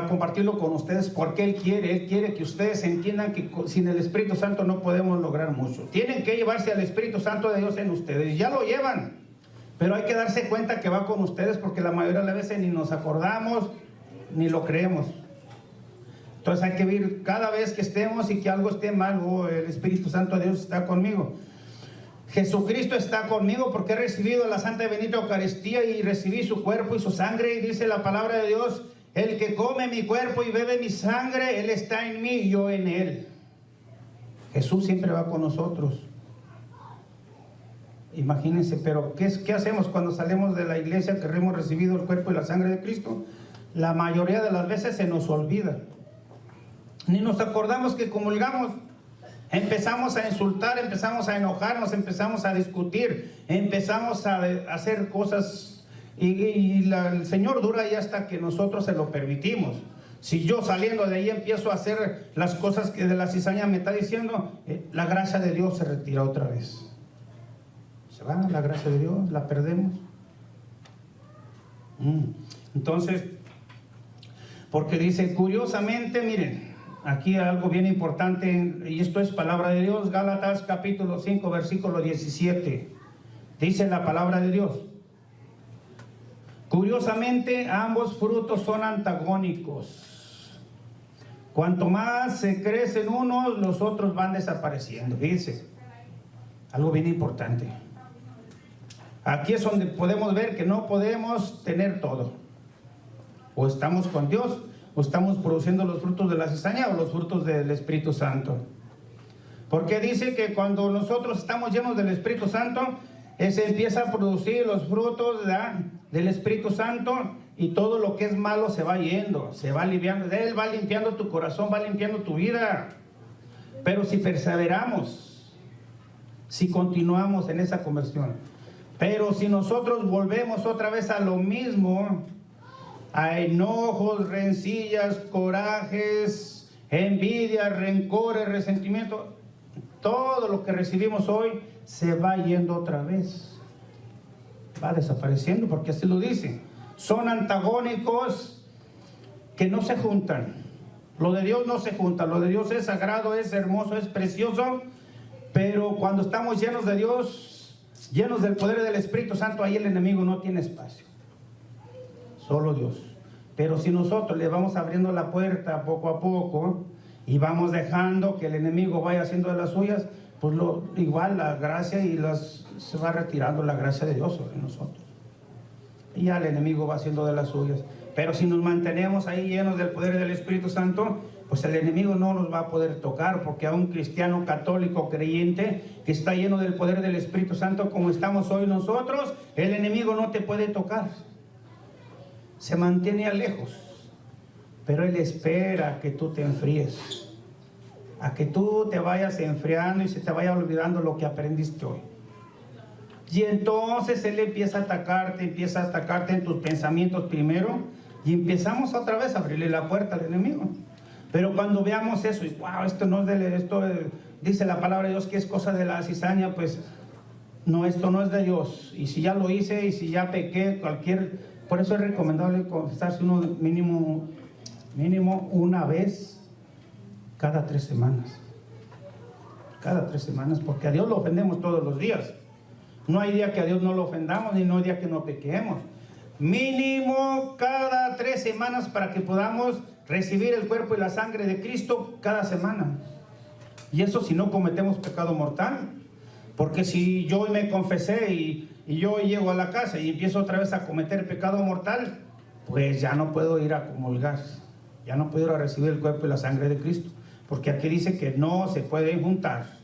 compartirlo con ustedes, porque Él quiere que ustedes entiendan que sin el Espíritu Santo no podemos lograr mucho. Tienen que llevarse al Espíritu Santo de Dios en ustedes, ya lo llevan, pero hay que darse cuenta que va con ustedes, porque la mayoría de las veces ni nos acordamos ni lo creemos. Entonces hay que ver cada vez que estemos y que algo esté mal, el Espíritu Santo de Dios está conmigo. Jesucristo está conmigo porque he recibido la Santa y Bendita Eucaristía y recibí su cuerpo y su sangre, y dice la palabra de Dios, el que come mi cuerpo y bebe mi sangre, él está en mí y yo en él. Jesús siempre va con nosotros. Imagínense, pero ¿qué hacemos cuando salimos de la iglesia que hemos recibido el cuerpo y la sangre de Cristo? La mayoría de las veces se nos olvida. Ni nos acordamos que comulgamos. Empezamos a insultar, empezamos a enojarnos, empezamos a discutir, empezamos a hacer cosas y el Señor dura ahí hasta que nosotros se lo permitimos. Si yo saliendo de ahí empiezo a hacer las cosas que de la cizaña me está diciendo, la gracia de Dios se retira otra vez. Se va la gracia de Dios, la perdemos. Entonces, porque dice, curiosamente, miren, aquí algo bien importante, y esto es palabra de Dios, Gálatas capítulo 5, versículo 17. Dice la palabra de Dios, Curiosamente, ambos frutos son antagónicos. Cuanto más se crecen unos, los otros van desapareciendo. Fíjense, algo bien importante. Aquí es donde podemos ver que no podemos tener todo. O estamos con Dios, o estamos produciendo los frutos de la cizaña o los frutos del Espíritu Santo. Porque dice que cuando nosotros estamos llenos del Espíritu Santo, se empieza a producir los frutos del Espíritu Santo, y todo lo que es malo se va yendo, se va aliviando. Él va limpiando tu corazón, va limpiando tu vida. Pero si perseveramos, si continuamos en esa conversión, pero si nosotros volvemos otra vez a lo mismo, a enojos, rencillas, corajes, envidia, rencores, resentimiento, todo lo que recibimos hoy se va yendo otra vez, va desapareciendo, porque así lo dice. Son antagónicos que no se juntan. Lo de Dios no se junta, lo de Dios es sagrado, es hermoso, es precioso, pero cuando estamos llenos de Dios, llenos del poder del Espíritu Santo, ahí el enemigo no tiene espacio, solo Dios. Pero si nosotros le vamos abriendo la puerta poco a poco y vamos dejando que el enemigo vaya haciendo de las suyas, pues igual la gracia se va retirando la gracia de Dios sobre nosotros. Y ya el enemigo va haciendo de las suyas. Pero si nos mantenemos ahí llenos del poder del Espíritu Santo, pues el enemigo no nos va a poder tocar, porque a un cristiano católico creyente que está lleno del poder del Espíritu Santo, como estamos hoy nosotros, el enemigo no te puede tocar. Se mantiene a lejos, pero él espera que tú te enfríes, a que tú te vayas enfriando y se te vaya olvidando lo que aprendiste hoy. Y entonces él empieza a atacarte en tus pensamientos primero, y empezamos otra vez a abrirle la puerta al enemigo. Pero cuando veamos eso, y wow, dice la palabra de Dios que es cosa de la cizaña, pues no, esto no es de Dios. Y si ya lo hice, y si ya pequé, por eso es recomendable confesarse uno mínimo una vez cada 3 semanas. Cada 3 semanas, porque a Dios lo ofendemos todos los días. No hay día que a Dios no lo ofendamos, ni no hay día que no pequemos. Mínimo cada 3 semanas, para que podamos recibir el cuerpo y la sangre de Cristo cada semana. Y eso si no cometemos pecado mortal. Porque si yo me confesé y yo llego a la casa y empiezo otra vez a cometer pecado mortal, pues ya no puedo ir a comulgar, ya no puedo ir a recibir el cuerpo y la sangre de Cristo, porque aquí dice que no se pueden juntar.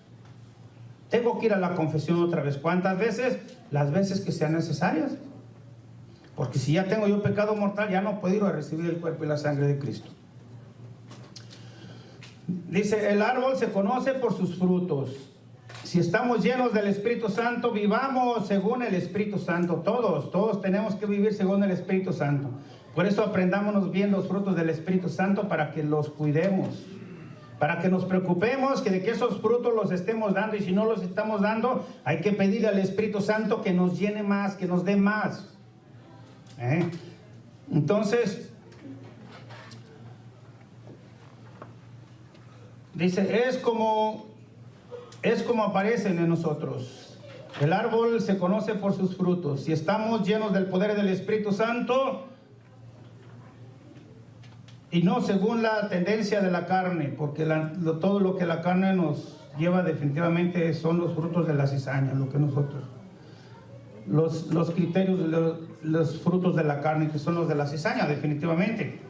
Tengo que ir a la confesión otra vez. ¿Cuántas veces? Las veces que sean necesarias. Porque si ya tengo yo pecado mortal, ya no puedo ir a recibir el cuerpo y la sangre de Cristo. Dice, el árbol se conoce por sus frutos. Si estamos llenos del Espíritu Santo, vivamos según el Espíritu Santo. Todos tenemos que vivir según el Espíritu Santo. Por eso aprendámonos bien los frutos del Espíritu Santo, para que los cuidemos, para que nos preocupemos de que esos frutos los estemos dando. Y si no los estamos dando, hay que pedirle al Espíritu Santo que nos llene más, que nos dé más. Entonces, dice, es como aparecen en nosotros. El árbol se conoce por sus frutos. Si estamos llenos del poder del Espíritu Santo, y no según la tendencia de la carne, porque todo lo que la carne nos lleva definitivamente son los frutos de la cizaña, lo que nosotros, los criterios, los frutos de la carne, que son los de la cizaña, definitivamente.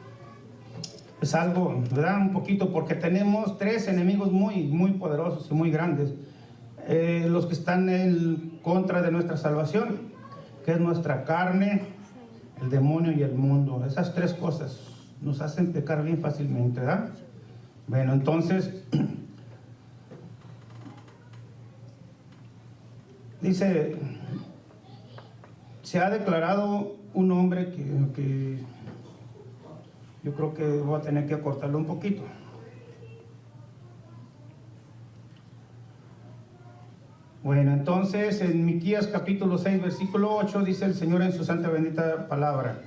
Es algo, ¿verdad? Un poquito, porque tenemos 3 enemigos muy poderosos y muy grandes. Los que están en contra de nuestra salvación, que es nuestra carne, el demonio y el mundo. Esas 3 cosas nos hacen pecar bien fácilmente, ¿verdad? Bueno, entonces, dice, se ha declarado un hombre que yo creo que voy a tener que acortarlo un poquito. Bueno, entonces en Miquías capítulo 6, versículo 8, dice el Señor en su santa bendita palabra: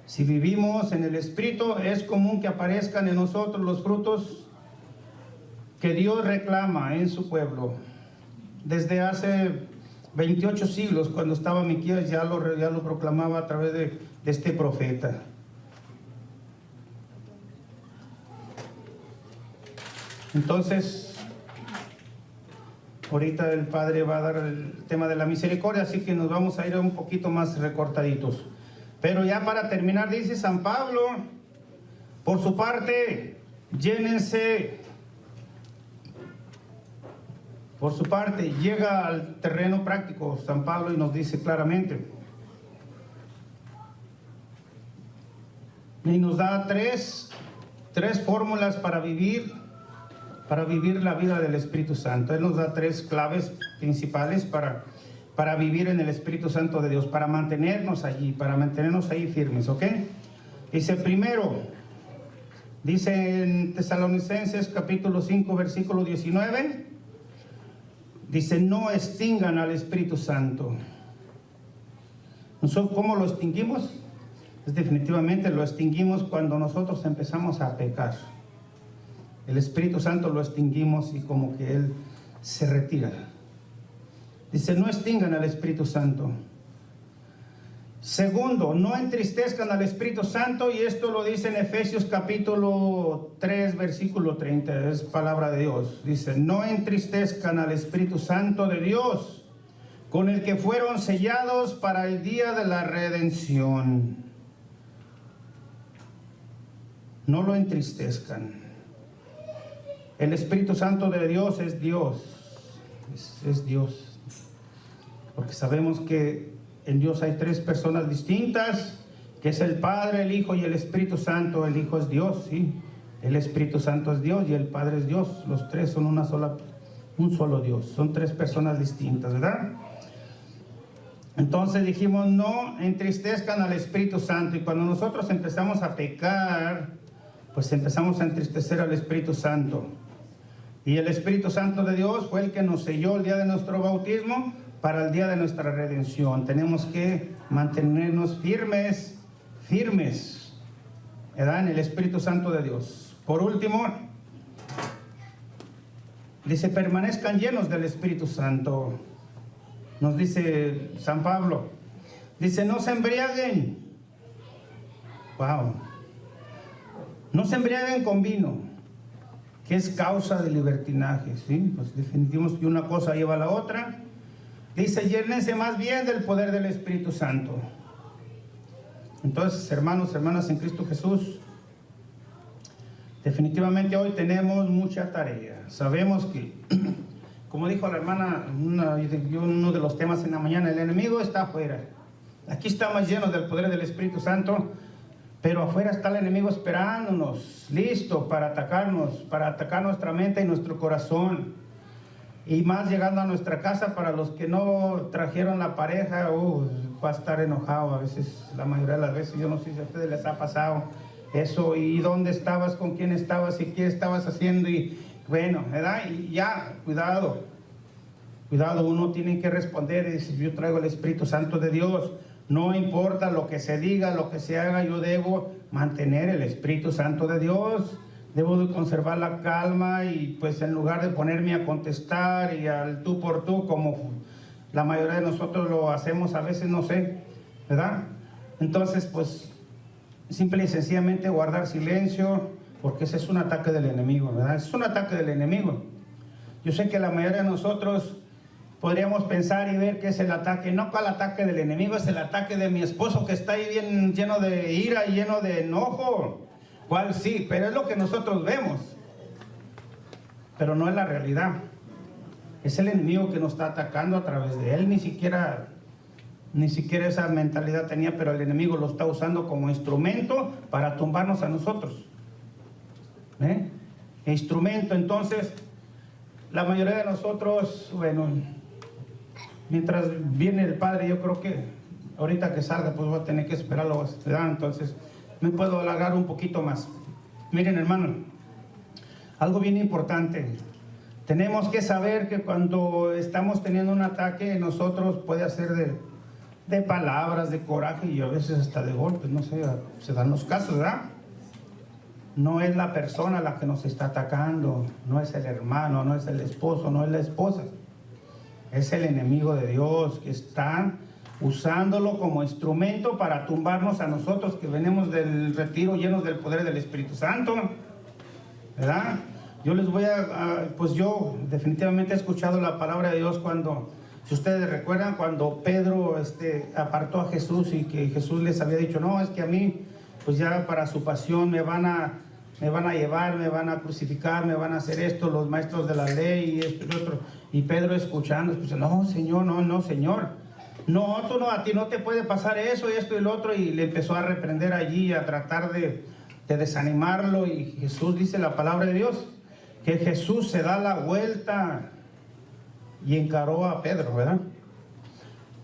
si vivimos en el Espíritu, es común que aparezcan en nosotros los frutos que Dios reclama en su pueblo. Desde hace 28 siglos, cuando estaba Miqueas, ya lo proclamaba a través de este profeta. Entonces, ahorita el Padre va a dar el tema de la misericordia, así que nos vamos a ir un poquito más recortaditos. Pero ya para terminar, dice San Pablo, por su parte, llénense. Por su parte, llega al terreno práctico San Pablo y nos dice claramente. Y nos da tres fórmulas para vivir la vida del Espíritu Santo. Él nos da tres claves principales para vivir en el Espíritu Santo de Dios, para mantenernos allí firmes, ¿ok? Dice primero, dice en Tesalonicenses capítulo 5, versículo 19, dice, no extingan al Espíritu Santo. ¿Nosotros cómo lo extinguimos? Pues definitivamente lo extinguimos cuando nosotros empezamos a pecar. El Espíritu Santo lo extinguimos y como que Él se retira. Dice, no extingan al Espíritu Santo. Segundo, no entristezcan al Espíritu Santo, y esto lo dice en Efesios capítulo 3, versículo 30, es palabra de Dios. Dice, no entristezcan al Espíritu Santo de Dios, con el que fueron sellados para el día de la redención. No lo entristezcan. El Espíritu Santo de Dios es Dios, es Dios. Porque sabemos que en Dios hay tres personas distintas, que es el Padre, el Hijo y el Espíritu Santo. El Hijo es Dios, sí. El Espíritu Santo es Dios y el Padre es Dios. Los tres son un solo Dios. Son tres personas distintas, ¿verdad? Entonces dijimos, no entristezcan al Espíritu Santo. Y cuando nosotros empezamos a pecar, pues empezamos a entristecer al Espíritu Santo. Y el Espíritu Santo de Dios fue el que nos selló el día de nuestro bautismo para el día de nuestra redención. Tenemos que mantenernos firmes, ¿verdad? En el Espíritu Santo de Dios. Por último, dice, permanezcan llenos del Espíritu Santo. Nos dice San Pablo. Dice, no se embriaguen. Wow. No se embriaguen con vino, que es causa de libertinaje, ¿sí? Pues definimos que una cosa lleva a la otra. Dice, llénense más bien del poder del Espíritu Santo. Entonces, hermanos, hermanas en Cristo Jesús, definitivamente hoy tenemos mucha tarea. Sabemos que, como dijo la hermana, uno de los temas en la mañana, el enemigo está afuera. Aquí estamos llenos del poder del Espíritu Santo, pero afuera está el enemigo esperándonos, listo para atacar nuestra mente y nuestro corazón. Y más llegando a nuestra casa, para los que no trajeron la pareja, va a estar enojado a veces, la mayoría de las veces. Yo no sé si a ustedes les ha pasado eso, y dónde estabas, con quién estabas y qué estabas haciendo, y bueno, ¿verdad? Y ya, cuidado, uno tiene que responder y decir, yo traigo el Espíritu Santo de Dios. No importa lo que se diga, lo que se haga, yo debo mantener el Espíritu Santo de Dios. Debo de conservar la calma y pues en lugar de ponerme a contestar y al tú por tú, como la mayoría de nosotros lo hacemos a veces, no sé, ¿verdad? Entonces pues simple y sencillamente guardar silencio, porque ese es un ataque del enemigo, ¿verdad? Es un ataque del enemigo. Yo sé que la mayoría de nosotros podríamos pensar y ver que es el ataque, no cuál ataque del enemigo, es el ataque de mi esposo que está ahí bien lleno de ira y lleno de enojo. ¿Cuál? Sí, pero es lo que nosotros vemos, pero no es la realidad. Es el enemigo que nos está atacando a través de él. Ni siquiera esa mentalidad tenía, pero el enemigo lo está usando como instrumento para tumbarnos a nosotros. Instrumento. Entonces la mayoría de nosotros, bueno, mientras viene el Padre, yo creo que ahorita que salga pues voy a tener que esperarlo, ¿verdad? Entonces me puedo alargar un poquito más. Miren, hermano, algo bien importante. Tenemos que saber que cuando estamos teniendo un ataque, nosotros puede ser de palabras, de coraje y a veces hasta de golpes, no sé, se dan los casos, ¿verdad? No es la persona la que nos está atacando, no es el hermano, no es el esposo, no es la esposa. Es el enemigo de Dios que está usándolo como instrumento para tumbarnos a nosotros que venimos del retiro llenos del poder del Espíritu Santo, ¿verdad? Yo les voy pues yo definitivamente he escuchado la palabra de Dios cuando, si ustedes recuerdan, cuando Pedro apartó a Jesús y que Jesús les había dicho, no, es que a mí, pues ya para su pasión me van a llevar, me van a crucificar, me van a hacer esto, los maestros de la ley y esto y otro. Y Pedro escuchando, no, Señor, no, Señor. No, a ti no te puede pasar eso y esto y lo otro. Y le empezó a reprender allí, a tratar de desanimarlo. Y Jesús dice la palabra de Dios, que Jesús se da la vuelta y encaró a Pedro, ¿verdad?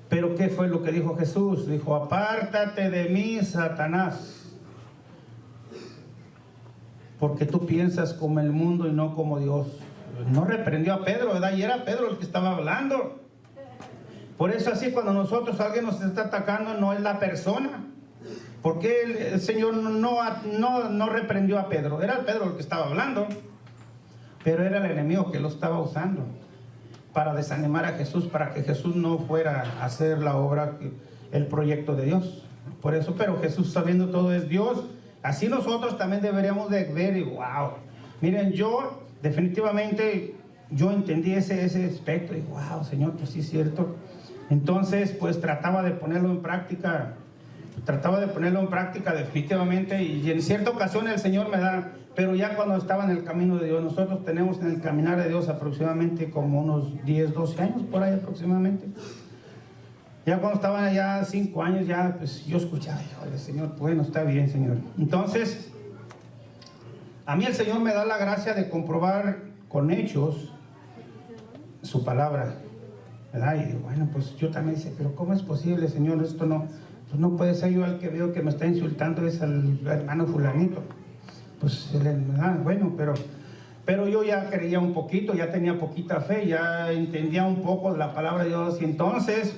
Pero ¿qué fue lo que dijo Jesús? Dijo, apártate de mí, Satanás, porque tú piensas como el mundo y no como Dios. No reprendió a Pedro, ¿verdad? Y era Pedro el que estaba hablando. Por eso así cuando alguien nos está atacando, no es la persona. Porque el Señor no reprendió a Pedro. Era Pedro el que estaba hablando. Pero era el enemigo que lo estaba usando para desanimar a Jesús, para que Jesús no fuera a hacer la obra, el proyecto de Dios. Por eso, pero Jesús, sabiendo todo, es Dios. Así nosotros también deberíamos de ver y wow. Miren, yo definitivamente yo entendí ese aspecto y wow, Señor, pues sí es cierto. Entonces, pues trataba de ponerlo en práctica definitivamente, y en cierta ocasión el Señor me da, pero ya cuando estaba en el camino de Dios, nosotros tenemos en el caminar de Dios aproximadamente como unos 10, 12 años, por ahí aproximadamente. Ya cuando estaban allá 5 años, ya pues yo escuchaba, híjole, Señor, bueno, está bien, Señor. Entonces, a mí el Señor me da la gracia de comprobar con hechos su palabra, ¿verdad? Y digo, bueno, pues yo también dice, pero ¿cómo es posible, Señor? Esto no, pues no puede ser. Yo al que veo que me está insultando es al hermano fulanito. Pues, ¿verdad? Bueno, pero yo ya creía un poquito, ya tenía poquita fe, ya entendía un poco de la palabra de Dios. Y entonces,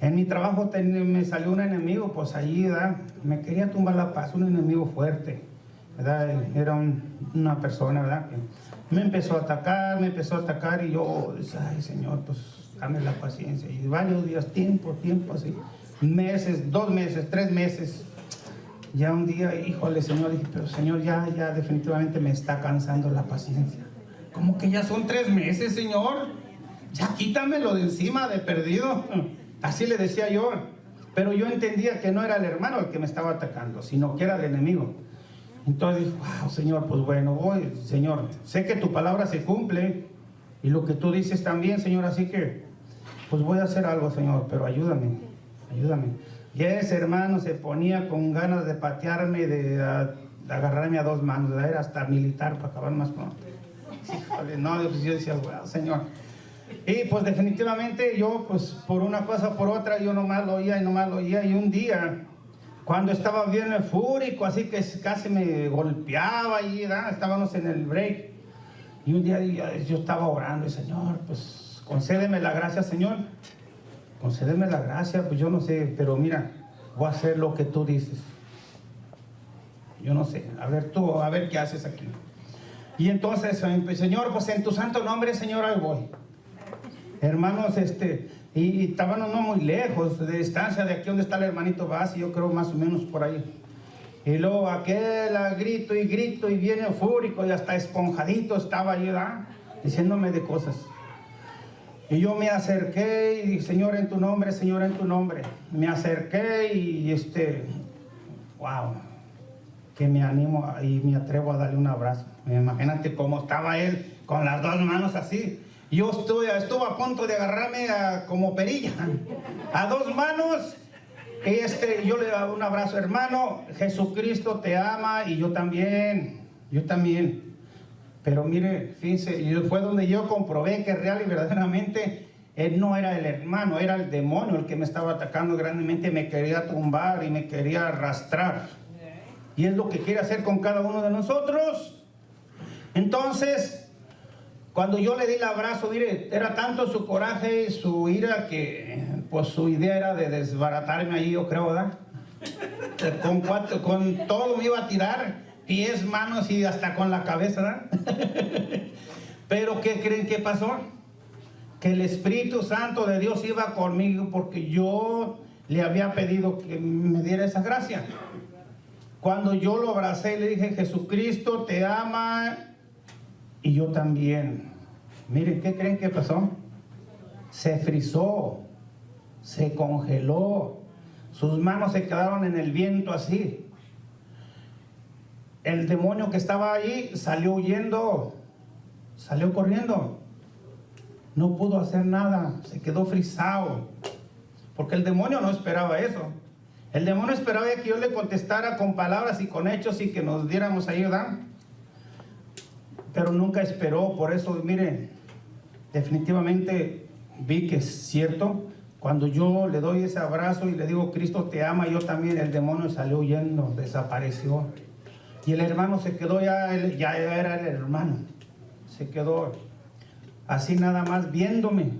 en mi trabajo me salió un enemigo, pues allí, ¿verdad? Me quería tumbar la paz, un enemigo fuerte, ¿verdad? Era una persona, ¿verdad? Que me empezó a atacar y yo, ay, Señor, pues dame la paciencia. Y varios días, tiempo así, meses, 2 meses, 3 meses. Ya un día, híjole, Señor, dije, pero Señor, ya definitivamente me está cansando la paciencia. ¿Cómo que ya son 3 meses, Señor? Ya quítamelo de encima, de perdido. Así le decía yo. Pero yo entendía que no era el hermano el que me estaba atacando, sino que era el enemigo. Entonces dije, wow, Señor, pues bueno, voy, Señor, sé que tu palabra se cumple y lo que tú dices también, Señor, así que pues voy a hacer algo, Señor, pero ayúdame. Y ese hermano se ponía con ganas de patearme, de agarrarme a 2 manos, ¿verdad? Era hasta militar para acabar más pronto. Híjole, no, pues yo decía, wow, Señor. Y pues definitivamente yo, pues por una cosa o por otra, yo nomás lo oía y un día, cuando estaba bien fúrico, así que casi me golpeaba y estábamos en el break, y un día yo estaba orando y Señor, pues concédeme la gracia, Señor, concédeme la gracia, pues yo no sé, pero mira, voy a hacer lo que tú dices. Yo no sé, a ver qué haces aquí. Y entonces, Señor, pues en tu santo nombre, Señor, ahí voy. Hermanos, y estaban no muy lejos de distancia de aquí donde está el hermanito Vaz, yo creo más o menos por ahí. Y luego aquel grito y viene fúrico y hasta esponjadito estaba ahí, ¿verdad? Diciéndome de cosas. Y yo me acerqué y dije, Señor, en tu nombre, Señor, en tu nombre. Me acerqué y wow, que me animo y me atrevo a darle un abrazo. Imagínate cómo estaba él con las 2 manos así. Yo estuve a punto de agarrarme como perilla, a 2 manos. Y yo le daba un abrazo, hermano, Jesucristo te ama y yo también. Pero mire, fíjense, fue donde yo comprobé que real y verdaderamente él no era el hermano, era el demonio el que me estaba atacando grandemente, me quería tumbar y me quería arrastrar. Y es lo que quiere hacer con cada uno de nosotros. Entonces, cuando yo le di el abrazo, mire, era tanto su coraje y su ira que pues su idea era de desbaratarme ahí, yo creo, ¿verdad? Con todo me iba a tirar. Pies, manos y hasta con la cabeza, ¿verdad? Pero ¿qué creen que pasó? que el Espíritu Santo de Dios iba conmigo porque yo le había pedido que me diera esa gracia. Cuando yo lo abracé y le dije, Jesucristo te ama y yo también. Miren, ¿qué creen que pasó? Se frizó, se congeló, sus manos se quedaron en el viento así. El demonio que estaba ahí salió huyendo, salió corriendo. No pudo hacer nada, se quedó frisado. Porque el demonio no esperaba eso. El demonio esperaba que yo le contestara con palabras y con hechos y que nos diéramos ayuda. Pero nunca esperó, por eso, miren, definitivamente vi que es cierto. Cuando yo le doy ese abrazo y le digo, Cristo te ama, yo también, el demonio salió huyendo, desapareció. Y el hermano se quedó, ya era el hermano. Se quedó así nada más viéndome.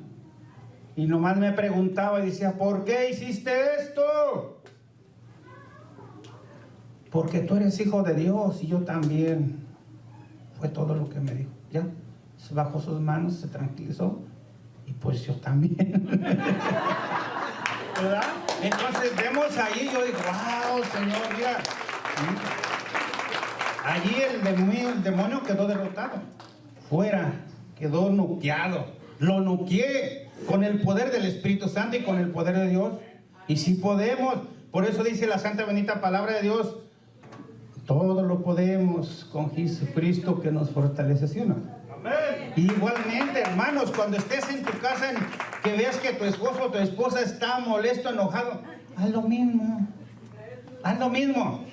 Y nomás me preguntaba y decía, ¿por qué hiciste esto? Porque tú eres hijo de Dios y yo también. Fue todo lo que me dijo. Ya, se bajó sus manos, se tranquilizó. Y pues yo también. ¿Verdad? Entonces vemos ahí, yo digo, wow, Señor, mira. Allí el demonio quedó derrotado. Fuera, quedó noqueado. Lo noqueé con el poder del Espíritu Santo y con el poder de Dios. Y si podemos, por eso dice la santa bendita palabra de Dios, todo lo podemos con Jesucristo que nos fortalece, ¿sí o no? Amén. Igualmente, hermanos, cuando estés en tu casa, que veas que tu esposo o tu esposa está molesto, enojado, haz lo mismo. Haz lo mismo.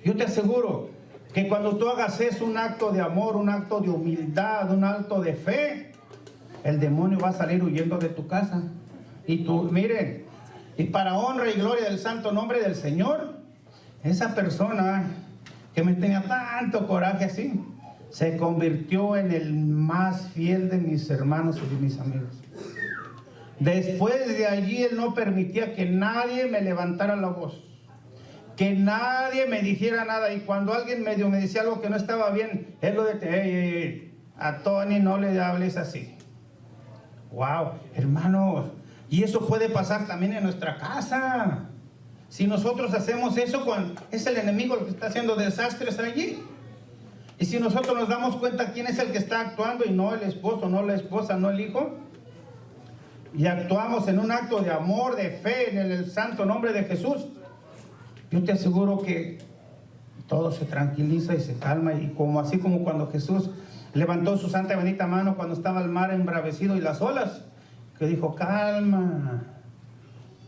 Yo te aseguro que cuando tú hagas eso, un acto de amor, un acto de humildad, un acto de fe, el demonio va a salir huyendo de tu casa. Y tú, miren, y para honra y gloria del santo nombre del Señor, esa persona que me tenía tanto coraje así, se convirtió en el más fiel de mis hermanos y de mis amigos. Después de allí, él no permitía que nadie me levantara la voz, que nadie me dijera nada. Y cuando alguien medio me decía algo que no estaba bien, él lo detenía. A Tony no le hables así. Wow, hermanos, y eso puede pasar también en nuestra casa. Si nosotros hacemos eso, es el enemigo el que está haciendo desastres allí. Y si nosotros nos damos cuenta quién es el que está actuando y no el esposo, no la esposa, no el hijo, y actuamos en un acto de amor, de fe en el santo nombre de Jesús, yo te aseguro que todo se tranquiliza y se calma. Y así como cuando Jesús levantó su santa bendita mano cuando estaba el mar embravecido y las olas, que dijo, calma,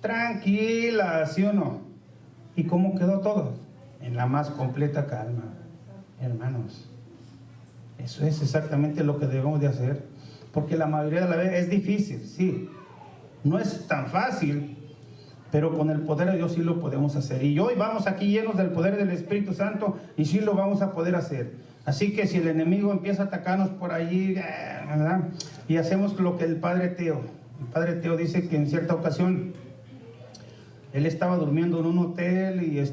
tranquila, ¿sí o no? ¿Y cómo quedó todo? En la más completa calma, hermanos. Eso es exactamente lo que debemos de hacer, porque la mayoría de la vez es difícil, sí, no es tan fácil, pero con el poder de Dios sí lo podemos hacer. Y hoy vamos aquí llenos del poder del Espíritu Santo y sí lo vamos a poder hacer. Así que si el enemigo empieza a atacarnos por allí, ¿verdad? Y hacemos lo que el Padre Teo dice que en cierta ocasión él estaba durmiendo en un hotel y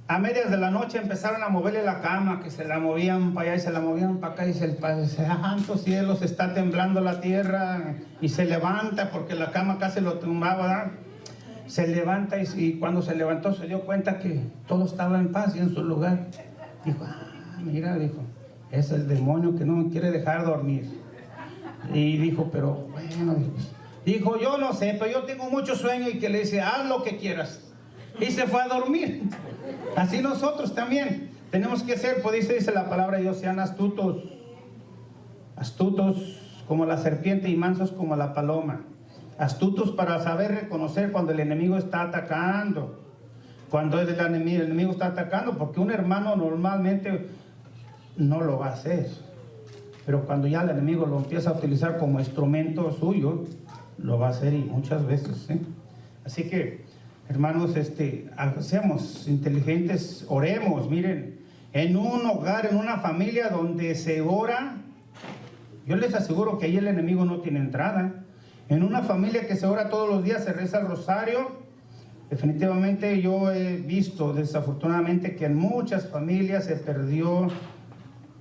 a medias de la noche empezaron a moverle la cama, que se la movían para allá y se la movían para acá, y el Padre dice, santo cielo, se está temblando la tierra, y se levanta porque la cama casi lo tumbaba, ¿verdad? Se levanta y cuando se levantó se dio cuenta que todo estaba en paz y en su lugar. Dijo, mira, dijo, es el demonio que no me quiere dejar dormir. Y dijo, pero bueno, dijo, yo no sé, pero yo tengo mucho sueño, y que le dice, haz lo que quieras. Y se fue a dormir. Así nosotros también tenemos que ser, pues dice la palabra de Dios, sean astutos como la serpiente y mansos como la paloma. Astutos para saber reconocer cuando el enemigo está atacando, cuando el enemigo está atacando, porque un hermano normalmente no lo va a hacer, pero cuando ya el enemigo lo empieza a utilizar como instrumento suyo, lo va a hacer, y muchas veces, ¿sí? Así que, hermanos, seamos inteligentes, oremos. Miren, en un hogar, en una familia donde se ora, yo les aseguro que ahí el enemigo no tiene entrada. En una familia que se ora todos los días, se reza el rosario, definitivamente yo he visto desafortunadamente que en muchas familias se perdió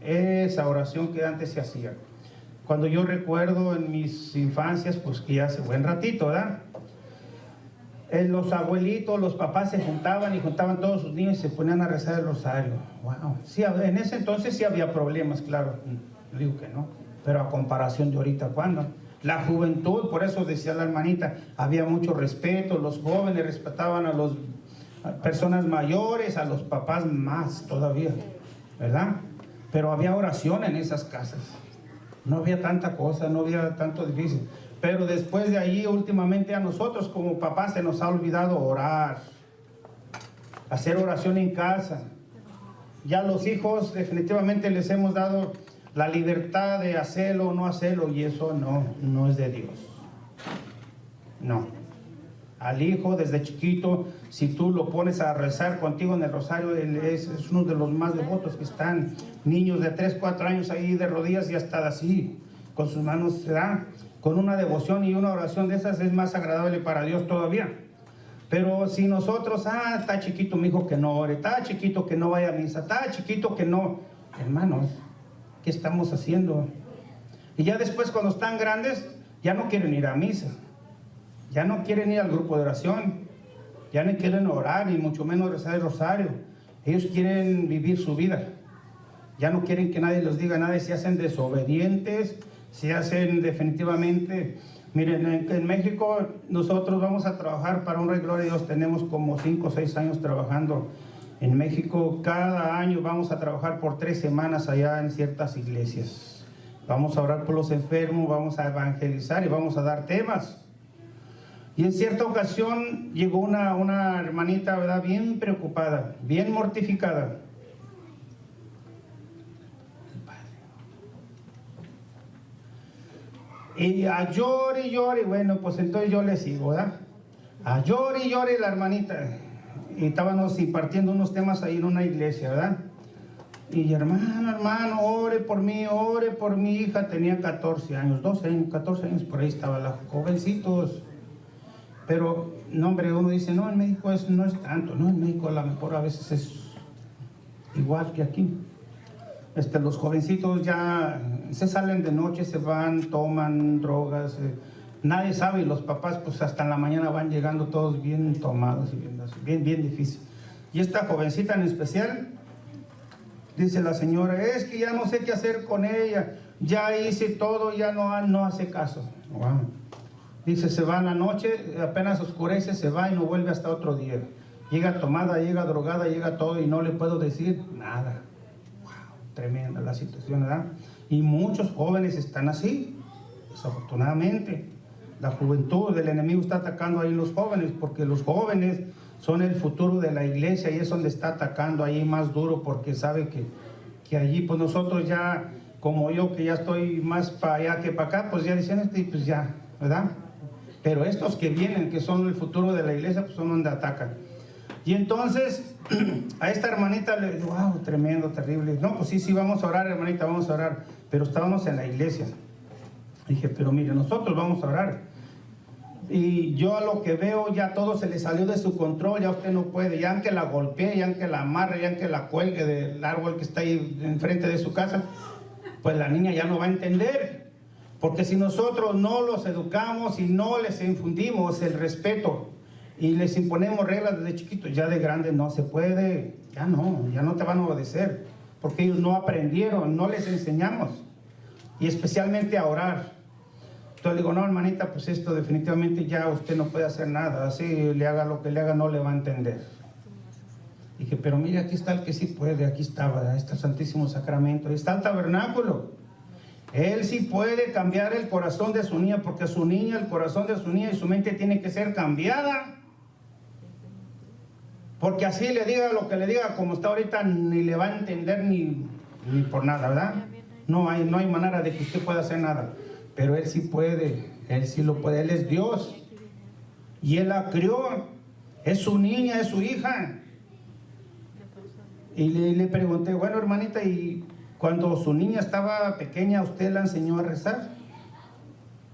esa oración que antes se hacía. cuando yo recuerdo en mis infancias, pues que ya hace buen ratito, ¿verdad? Los abuelitos, los papás se juntaban y juntaban todos sus niños y se ponían a rezar el rosario. Wow. Sí, en ese entonces sí había problemas, claro, digo que no, pero a comparación de ahorita, ¿cuándo? La juventud, por eso decía la hermanita, había mucho respeto, los jóvenes respetaban a las personas mayores, a los papás más todavía, ¿verdad? Pero había oración en esas casas, no había tanta cosa, no había tanto difícil. Pero después de ahí, últimamente a nosotros como papás se nos ha olvidado orar, hacer oración en casa. Ya los hijos definitivamente les hemos dado la libertad de hacerlo o no hacerlo, y eso no es de Dios. No. Al hijo desde chiquito, si tú lo pones a rezar contigo en el rosario, él es uno de los más devotos que están. Niños de 3, 4 años ahí de rodillas y hasta así, con sus manos se dan. Con una devoción y una oración de esas es más agradable para Dios todavía. Pero si nosotros, está chiquito mi hijo que no ore, está chiquito que no vaya a misa, está chiquito que no, hermanos, ¿qué estamos haciendo? Y ya después cuando están grandes, ya no quieren ir a misa, ya no quieren ir al grupo de oración, ya no quieren orar, ni mucho menos rezar el rosario. Ellos quieren vivir su vida, ya no quieren que nadie les diga nada y se hacen desobedientes, se hacen definitivamente. Miren, en México nosotros vamos a trabajar para honra y gloria de Dios. Tenemos como 5 o 6 años trabajando en México. Cada año vamos a trabajar por 3 semanas allá en ciertas iglesias. Vamos a orar por los enfermos, vamos a evangelizar y vamos a dar temas. Y en cierta ocasión llegó una hermanita, ¿verdad?, bien preocupada, bien mortificada. Y a llore y llore, bueno, pues entonces yo le sigo, ¿verdad? A llore y llore la hermanita. Y estábamos impartiendo unos temas ahí en una iglesia, ¿verdad? Y hermano, ore por mí, mi hija tenía 14 años, 12 años, 14 años, por ahí estaba la jovencitos. Pero, no, hombre, uno dice, no, en México no es tanto, no, en México a lo mejor a veces es igual que aquí. Los jovencitos ya se salen de noche, se van, toman drogas, nadie sabe, y los papás pues hasta en la mañana van llegando todos bien tomados y bien difícil. Y esta jovencita en especial, dice la señora, es que ya no sé qué hacer con ella, ya hice todo, ya no hace caso. Wow. Dice, se va en la noche, apenas oscurece, se va y no vuelve hasta otro día. Llega tomada, llega drogada, llega todo y no le puedo decir nada. Tremenda la situación, ¿verdad? Y muchos jóvenes están así, desafortunadamente. La juventud del enemigo está atacando ahí los jóvenes, porque los jóvenes son el futuro de la iglesia y es donde está atacando ahí más duro, porque sabe que allí, pues nosotros ya, como yo que ya estoy más para allá que para acá, pues ya dicen, pues ya, ¿verdad? Pero estos que vienen, que son el futuro de la iglesia, pues son donde atacan. Y entonces a esta hermanita le digo, wow, tremendo, terrible. No, pues sí, vamos a orar, hermanita, vamos a orar. Pero estábamos en la iglesia. Dije, pero mire, nosotros vamos a orar. Y yo a lo que veo ya todo se le salió de su control, ya usted no puede, ya aunque la golpee, ya aunque la amarre, ya aunque la cuelgue del árbol que está ahí enfrente de su casa, pues la niña ya no va a entender. Porque si nosotros no los educamos y no les infundimos el respeto, y les imponemos reglas desde chiquitos, ya de grande no se puede, ya no te van a obedecer, porque ellos no aprendieron, no les enseñamos, y especialmente a orar. Entonces le digo, no, hermanita, pues esto definitivamente ya usted no puede hacer nada, así le haga lo que le haga, no le va a entender. Dije, pero mire, aquí está el que sí puede, aquí está el Santísimo Sacramento, ahí está el tabernáculo. Él sí puede cambiar el corazón de su niña, porque su niña, el corazón de su niña y su mente tiene que ser cambiada. Porque así le diga lo que le diga, como está ahorita, ni le va a entender ni por nada, ¿verdad? No hay manera de que usted pueda hacer nada. Pero Él sí puede, Él sí lo puede, Él es Dios. Y Él la crió, es su niña, es su hija. Y le pregunté, bueno, hermanita, ¿y cuando su niña estaba pequeña, usted la enseñó a rezar?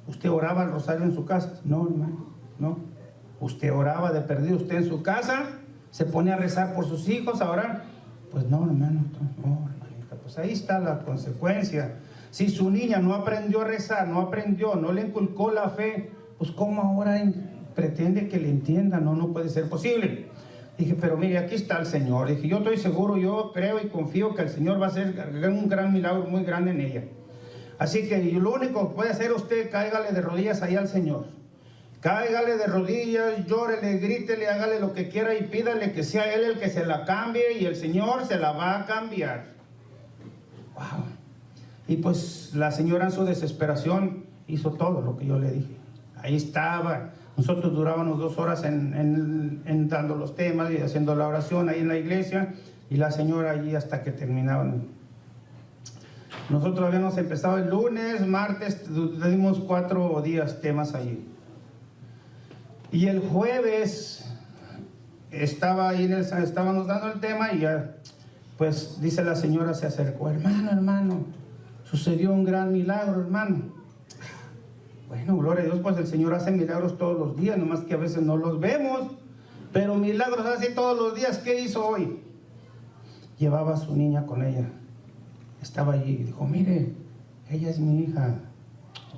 ¿Usted oraba el rosario en su casa? No, hermano, no. ¿Usted oraba de perdido usted en su casa? ¿Se pone a rezar por sus hijos, a orar? Pues no, hermano, no, hermanita, pues ahí está la consecuencia. Si su niña no aprendió a rezar, no aprendió, no le inculcó la fe, pues ¿cómo ahora pretende que le entienda? No, no puede ser posible. Dije, pero mire, aquí está el Señor. Dije, yo estoy seguro, yo creo y confío que el Señor va a hacer un gran milagro muy grande en ella. Así que lo único que puede hacer usted, cáigale de rodillas ahí al Señor. Cáigale de rodillas, llórele, grítele, hágale lo que quiera y pídale que sea Él el que se la cambie y el Señor se la va a cambiar. Wow. Y pues la señora en su desesperación hizo todo lo que yo le dije. Ahí estaba. Nosotros durábamos 2 horas en dando los temas y haciendo la oración ahí en la iglesia, y la señora allí hasta que terminaban. Nosotros habíamos empezado el lunes, martes, dimos 4 días temas allí. Y el jueves estábamos dando el tema y ya, pues dice la señora, se acercó, hermano, sucedió un gran milagro, hermano. Bueno, gloria a Dios, pues el Señor hace milagros todos los días, nomás que a veces no los vemos, pero milagros hace todos los días. ¿Qué hizo hoy? Llevaba a su niña con ella, estaba allí y dijo, mire, ella es mi hija.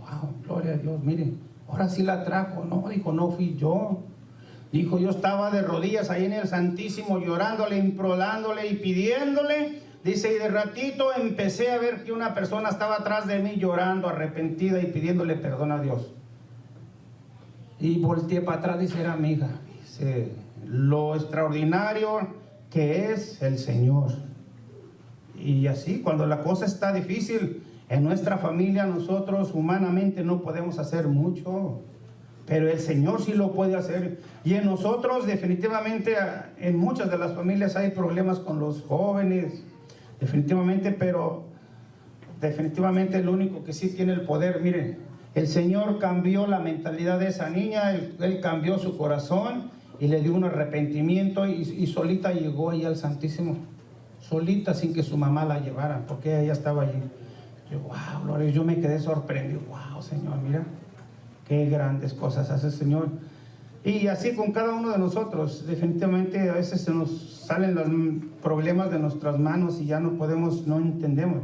Wow, gloria a Dios, mire, ahora sí la trajo. No, dijo, no fui yo. Dijo, yo estaba de rodillas ahí en el Santísimo, llorándole, implorándole y pidiéndole. Dice, y de ratito empecé a ver que una persona estaba atrás de mí llorando, arrepentida y pidiéndole perdón a Dios. Y volteé para atrás, dice, era mi hija. Dice, lo extraordinario que es el Señor. Y así, cuando la cosa está difícil, en nuestra familia nosotros humanamente no podemos hacer mucho, pero el Señor sí lo puede hacer. Y en nosotros definitivamente, en muchas de las familias hay problemas con los jóvenes, definitivamente, pero definitivamente el único que sí tiene el poder, miren, el Señor cambió la mentalidad de esa niña, él cambió su corazón y le dio un arrepentimiento y solita llegó ahí al Santísimo, solita, sin que su mamá la llevara, porque ella estaba allí. Yo, wow, Gloria, yo me quedé sorprendido. Wow, Señor, mira, qué grandes cosas hace el Señor. Y así con cada uno de nosotros, definitivamente a veces se nos salen los problemas de nuestras manos y ya no podemos, no entendemos.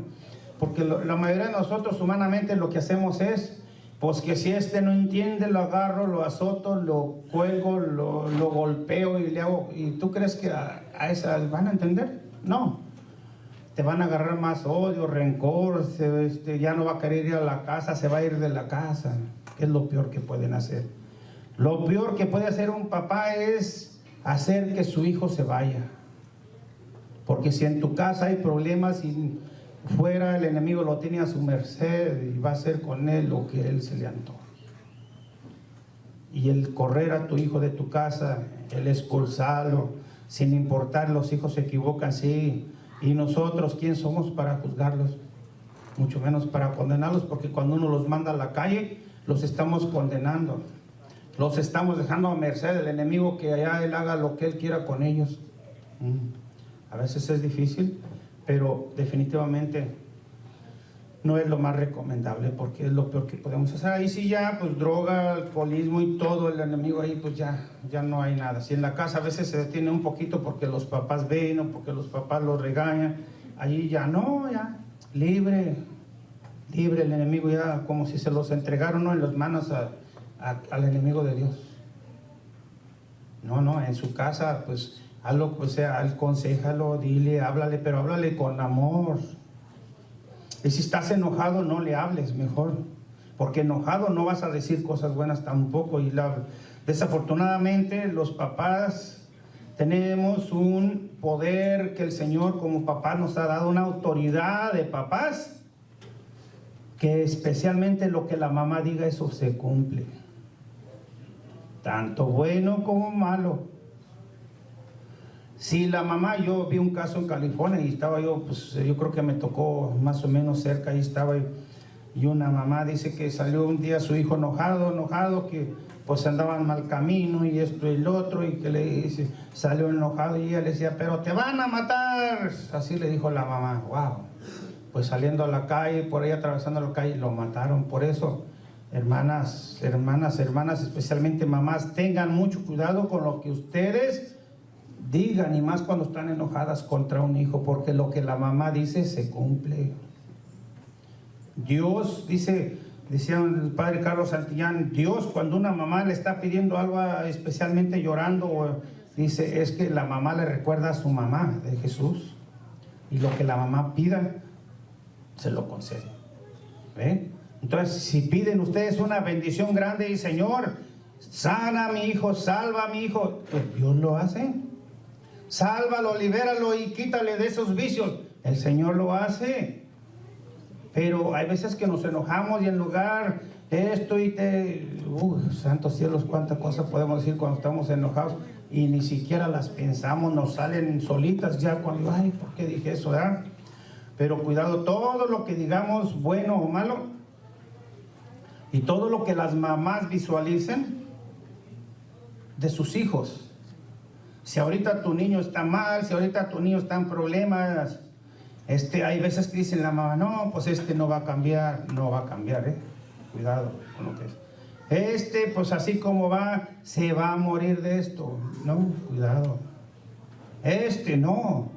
Porque la mayoría de nosotros humanamente lo que hacemos es, pues que si este no entiende, lo agarro, lo azoto, lo cuelgo, lo golpeo y le hago. ¿Y tú crees que a esa van a entender? No. Te van a agarrar más odio, rencor, ya no va a querer ir a la casa, se va a ir de la casa. ¿Qué es lo peor que pueden hacer? Lo peor que puede hacer un papá es hacer que su hijo se vaya. Porque si en tu casa hay problemas y fuera el enemigo lo tiene a su merced y va a hacer con él lo que él se le antoje. Y el correr a tu hijo de tu casa, el expulsarlo, sin importar, los hijos se equivocan, sí. Y nosotros, ¿quién somos para juzgarlos? Mucho menos para condenarlos, porque cuando uno los manda a la calle, los estamos condenando. Los estamos dejando a merced del enemigo, que allá él haga lo que él quiera con ellos. A veces es difícil, pero definitivamente no es lo más recomendable, porque es lo peor que podemos hacer. Ahí sí ya, pues droga, alcoholismo y todo, el enemigo ahí pues ya no hay nada. Si en la casa a veces se detiene un poquito porque los papás ven o porque los papás los regañan, allí ya no, ya libre el enemigo, ya como si se los entregaron, ¿no?, en las manos al enemigo de Dios. No, en su casa pues hazlo, pues aconsejalo, dile, háblale, pero háblale con amor. Y si estás enojado, no le hables, mejor, porque enojado no vas a decir cosas buenas tampoco. Y desafortunadamente los papás tenemos un poder que el Señor como papá nos ha dado, una autoridad de papás, que especialmente lo que la mamá diga, eso se cumple, tanto bueno como malo. Si la mamá, yo vi un caso en California y estaba yo, pues yo creo que me tocó más o menos cerca, ahí estaba, y una mamá dice que salió un día su hijo enojado, que pues andaban mal camino y esto y lo otro, y que le dice, salió enojado y ella le decía, pero te van a matar, así le dijo la mamá. Wow, pues saliendo a la calle, por ahí atravesando la calle, lo mataron. Por eso, hermanas, especialmente mamás, tengan mucho cuidado con lo que ustedes digan, y más cuando están enojadas contra un hijo, porque lo que la mamá dice se cumple. Dios, decía el padre Carlos Santillán, Dios cuando una mamá le está pidiendo algo, especialmente llorando, dice, es que la mamá le recuerda a su mamá de Jesús. Y lo que la mamá pida, se lo concede. ¿Ve? Entonces, si piden ustedes una bendición grande y Señor, sana a mi hijo, salva a mi hijo, pues Dios lo hace. Sálvalo, libéralo y quítale de esos vicios. El Señor lo hace. Pero hay veces que nos enojamos y en lugar de esto santos cielos, cuántas cosas podemos decir cuando estamos enojados y ni siquiera las pensamos, nos salen solitas ya cuando, ay, ¿por qué dije eso? ¿Verdad? Pero cuidado, todo lo que digamos, bueno o malo, y todo lo que las mamás visualicen de sus hijos. Si ahorita tu niño está mal, si ahorita tu niño está en problemas, hay veces que dicen la mamá, no, pues no va a cambiar, cuidado con lo que es. Pues así como va, se va a morir de esto, no, cuidado. No,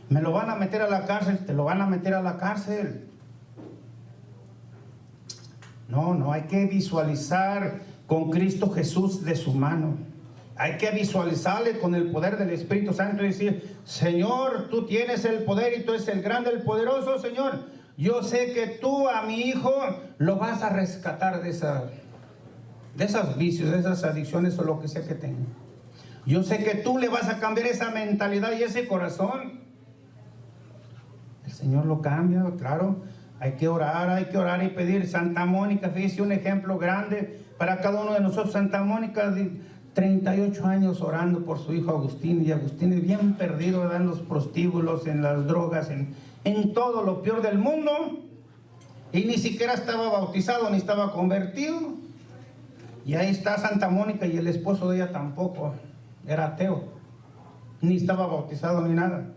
me lo van a meter a la cárcel, te lo van a meter a la cárcel. No, hay que visualizar con Cristo Jesús de su mano. Hay que visualizarle con el poder del Espíritu Santo y decir, Señor, tú tienes el poder y tú eres el grande, el poderoso, Señor. Yo sé que tú a mi hijo lo vas a rescatar de esos vicios, de esas adicciones o lo que sea que tenga. Yo sé que tú le vas a cambiar esa mentalidad y ese corazón. El Señor lo cambia, claro. Hay que orar y pedir. Santa Mónica, fíjese un ejemplo grande para cada uno de nosotros. Santa Mónica, 38 años orando por su hijo Agustín, y Agustín es bien perdido, ¿verdad? En los prostíbulos, en las drogas, en todo lo peor del mundo, y ni siquiera estaba bautizado ni estaba convertido. Y ahí está Santa Mónica, y el esposo de ella tampoco, era ateo, ni estaba bautizado ni nada.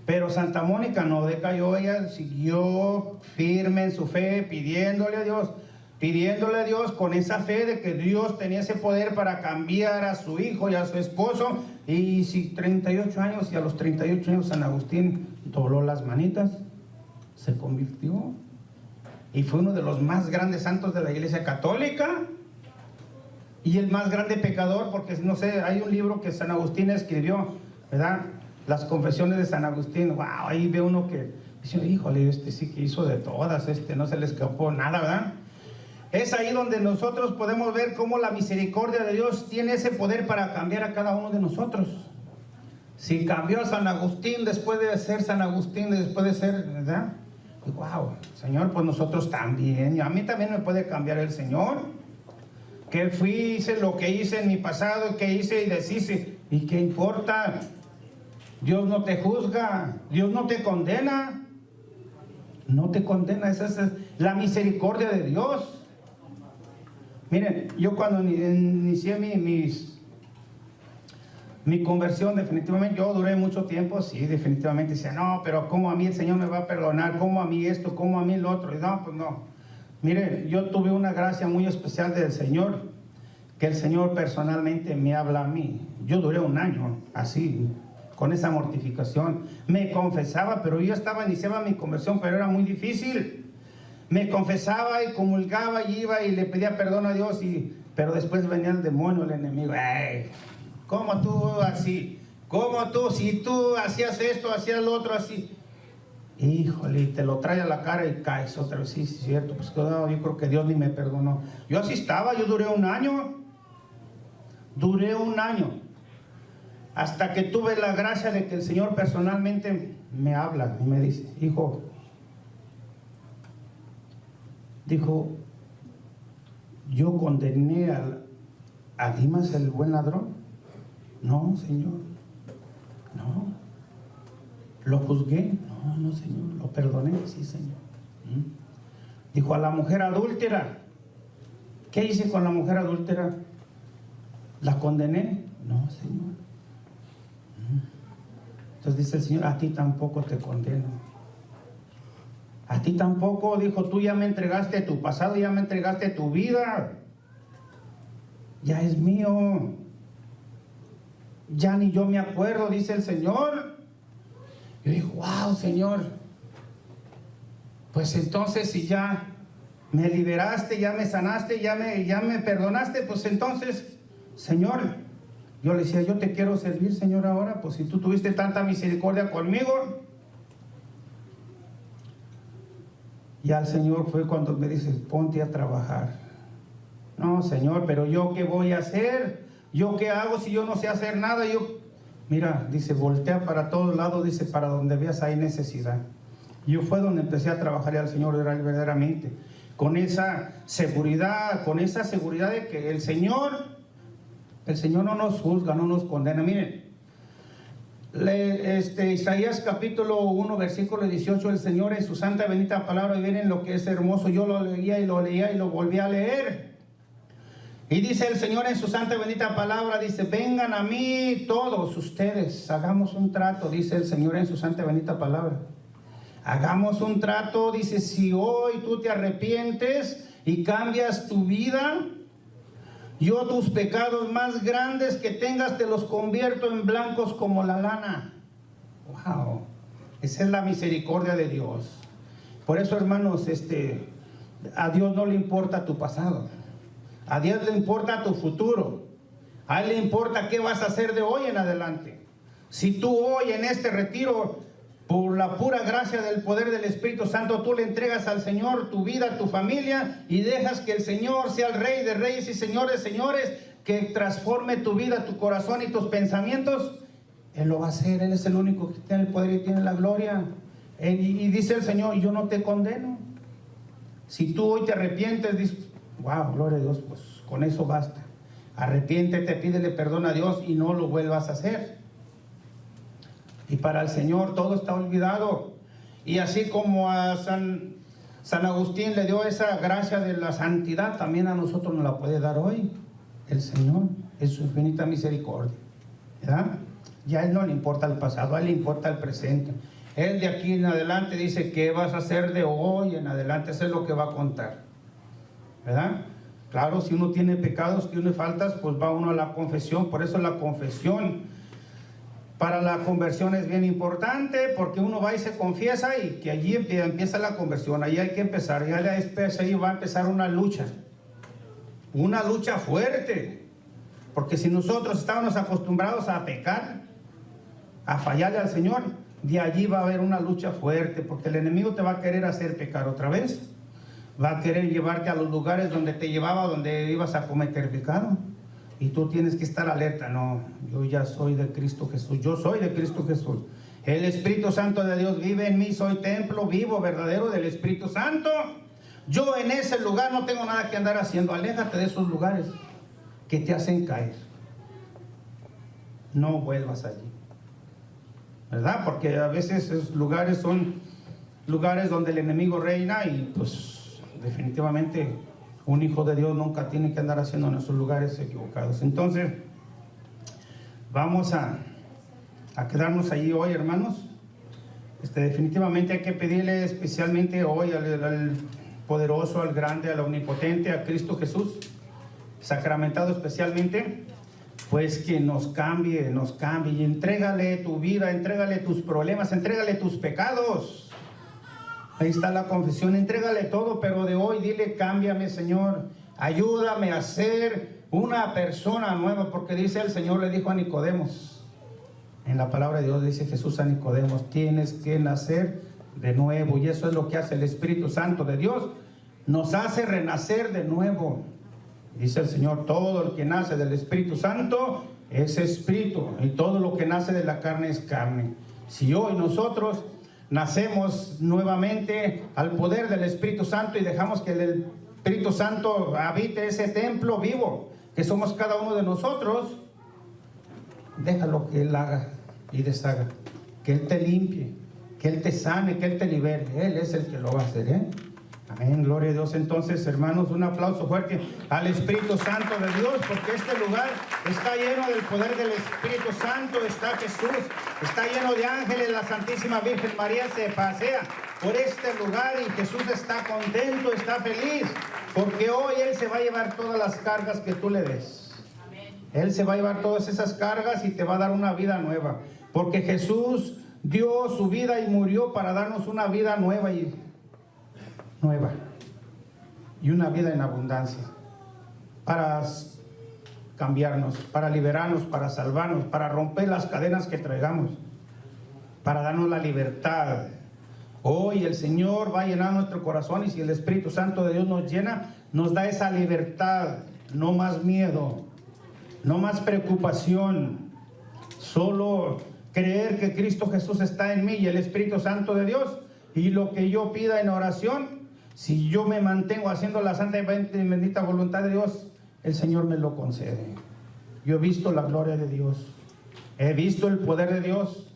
Pero Santa Mónica no decayó, ella siguió firme en su fe, pidiéndole a Dios con esa fe de que Dios tenía ese poder para cambiar a su hijo y a su esposo. Y si 38 años, y a los 38 años San Agustín dobló las manitas, se convirtió y fue uno de los más grandes santos de la Iglesia Católica y el más grande pecador, porque no sé, hay un libro que San Agustín escribió, ¿verdad? Las confesiones de San Agustín. Wow, ahí ve uno que dice, híjole, sí que hizo de todas, no se le escapó nada, ¿verdad? Es ahí donde nosotros podemos ver cómo la misericordia de Dios tiene ese poder para cambiar a cada uno de nosotros. Si cambió a San Agustín después de ser San Agustín, después de ser, ¿verdad? Y wow, Señor, pues nosotros también, y a mí también me puede cambiar el Señor. Que hice lo que hice en mi pasado, que hice y deshice, ¿y qué importa? Dios no te juzga, Dios no te condena. No te condena, esa es la misericordia de Dios. Miren, yo cuando inicié mi conversión, definitivamente, yo duré mucho tiempo, sí, definitivamente, decía, no, pero ¿cómo a mí el Señor me va a perdonar? ¿Cómo a mí esto? ¿Cómo a mí lo otro? Y no, pues no. Miren, yo tuve una gracia muy especial del Señor, que el Señor personalmente me habla a mí. Yo duré un año así, con esa mortificación. Me confesaba, pero yo iniciaba mi conversión, pero era muy difícil. Me confesaba y comulgaba y iba y le pedía perdón a Dios, pero después venía el demonio, el enemigo. ¡Ey! ¿Cómo tú así? ¿Cómo tú? Si tú hacías esto, hacías lo otro así. Híjole, y te lo trae a la cara y caes otra vez. Sí, es cierto, pues no, yo creo que Dios ni me perdonó. Yo así estaba, yo duré un año. Hasta que tuve la gracia de que el Señor personalmente me habla y me dice, hijo, dijo, yo condené a Dimas el buen ladrón. No, Señor, no. ¿Lo juzgué? No, Señor. ¿Lo perdoné? Sí, Señor. Dijo, a la mujer adúltera, ¿qué hice con la mujer adúltera? ¿La condené? No, Señor. Entonces dice el Señor, a ti tampoco te condeno. A ti tampoco, dijo, tú ya me entregaste tu pasado, ya me entregaste tu vida. Ya es mío. Ya ni yo me acuerdo, dice el Señor. Yo digo, wow, Señor. pues entonces si ya me liberaste, ya me sanaste, ya me perdonaste, pues entonces, Señor, yo le decía, yo te quiero servir, Señor, ahora, pues si tú tuviste tanta misericordia conmigo. Y al Señor fue cuando me dice, ponte a trabajar. No, Señor, pero ¿yo qué voy a hacer? ¿Yo qué hago si yo no sé hacer nada? Mira, dice, voltea para todos lados, dice, para donde veas hay necesidad. Yo fue donde empecé a trabajar al Señor verdaderamente, con esa seguridad de que el Señor no nos juzga, no nos condena. Miren, Isaías capítulo 1, versículo 18, el Señor en su santa bendita palabra, y miren lo que es hermoso, yo lo leía y lo volví a leer. Y dice el Señor en su santa bendita palabra, dice, vengan a mí todos ustedes, hagamos un trato, dice el Señor en su santa bendita palabra. Hagamos un trato, dice, si hoy tú te arrepientes y cambias tu vida, yo tus pecados más grandes que tengas te los convierto en blancos como la lana. Wow, esa es la misericordia de Dios. Por eso, hermanos, a Dios no le importa tu pasado. A Dios le importa tu futuro. A Él le importa qué vas a hacer de hoy en adelante. Si tú hoy en este retiro, por la pura gracia del poder del Espíritu Santo, tú le entregas al Señor tu vida, tu familia, y dejas que el Señor sea el Rey de Reyes y Señor de Señores, que transforme tu vida, tu corazón y tus pensamientos, Él lo va a hacer. Él es el único que tiene el poder y tiene la gloria. Y dice el Señor, yo no te condeno. Si tú hoy te arrepientes, dices, wow, gloria a Dios, pues con eso basta. Arrepiéntete, pídele perdón a Dios y no lo vuelvas a hacer. Y para el Señor todo está olvidado. Y así como a San Agustín le dio esa gracia de la santidad, también a nosotros nos la puede dar hoy el Señor, en su infinita misericordia, ¿verdad? Ya a Él no le importa el pasado, a Él le importa el presente. Él de aquí en adelante dice, ¿qué vas a hacer de hoy en adelante? Eso es lo que va a contar, ¿verdad? Claro, si uno tiene pecados, tiene faltas, pues va uno a la confesión. Por eso la confesión para la conversión es bien importante, porque uno va y se confiesa y que allí empieza la conversión. Ahí hay que empezar, ahí va a empezar una lucha fuerte, porque si nosotros estábamos acostumbrados a pecar, a fallarle al Señor, de allí va a haber una lucha fuerte, porque el enemigo te va a querer hacer pecar otra vez, va a querer llevarte a los lugares donde te llevaba, donde ibas a cometer pecado. Y tú tienes que estar alerta. No, yo ya soy de Cristo Jesús. Yo soy de Cristo Jesús. El Espíritu Santo de Dios vive en mí. Soy templo vivo, verdadero del Espíritu Santo. Yo en ese lugar no tengo nada que andar haciendo. Aléjate de esos lugares que te hacen caer. No vuelvas allí, ¿verdad? Porque a veces esos lugares son lugares donde el enemigo reina y pues definitivamente un hijo de Dios nunca tiene que andar haciendo en esos lugares equivocados. Entonces, vamos a quedarnos allí hoy, hermanos. Definitivamente hay que pedirle especialmente hoy al poderoso, al grande, al omnipotente, a Cristo Jesús, sacramentado especialmente, pues que nos cambie y entrégale tu vida, entrégale tus problemas, entrégale tus pecados. Ahí está la confesión, entrégale todo, pero de hoy dile, cámbiame, Señor, ayúdame a ser una persona nueva, porque dice el Señor, le dijo a Nicodemos, en la palabra de Dios dice Jesús a Nicodemos, tienes que nacer de nuevo, y eso es lo que hace el Espíritu Santo de Dios, nos hace renacer de nuevo. Dice el Señor, todo el que nace del Espíritu Santo es espíritu, y todo lo que nace de la carne es carne. Si hoy nosotros nacemos nuevamente al poder del Espíritu Santo y dejamos que el Espíritu Santo habite ese templo vivo que somos cada uno de nosotros, déjalo que Él haga y deshaga, que Él te limpie, que Él te sane, que Él te libere. Él es el que lo va a hacer, ¿eh? Amén, gloria a Dios. Entonces, hermanos, un aplauso fuerte al Espíritu Santo de Dios, porque este lugar está lleno del poder del Espíritu Santo. Está Jesús, está lleno de ángeles. La Santísima Virgen María se pasea por este lugar y Jesús está contento, está feliz, porque hoy Él se va a llevar todas las cargas que tú le des. Él se va a llevar todas esas cargas y te va a dar una vida nueva, porque Jesús dio su vida y murió para darnos una vida nueva. Y nueva y una vida en abundancia, para cambiarnos, para liberarnos, para salvarnos, para romper las cadenas que traigamos, para darnos la libertad. Hoy el Señor va a llenar nuestro corazón, y si el Espíritu Santo de Dios nos llena, nos da esa libertad. No más miedo, no más preocupación, solo creer que Cristo Jesús está en mí y el Espíritu Santo de Dios, y lo que yo pida en oración, si yo me mantengo haciendo la santa y bendita voluntad de Dios, el Señor me lo concede. Yo he visto la gloria de Dios, he visto el poder de Dios,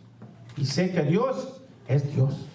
y sé que Dios es Dios.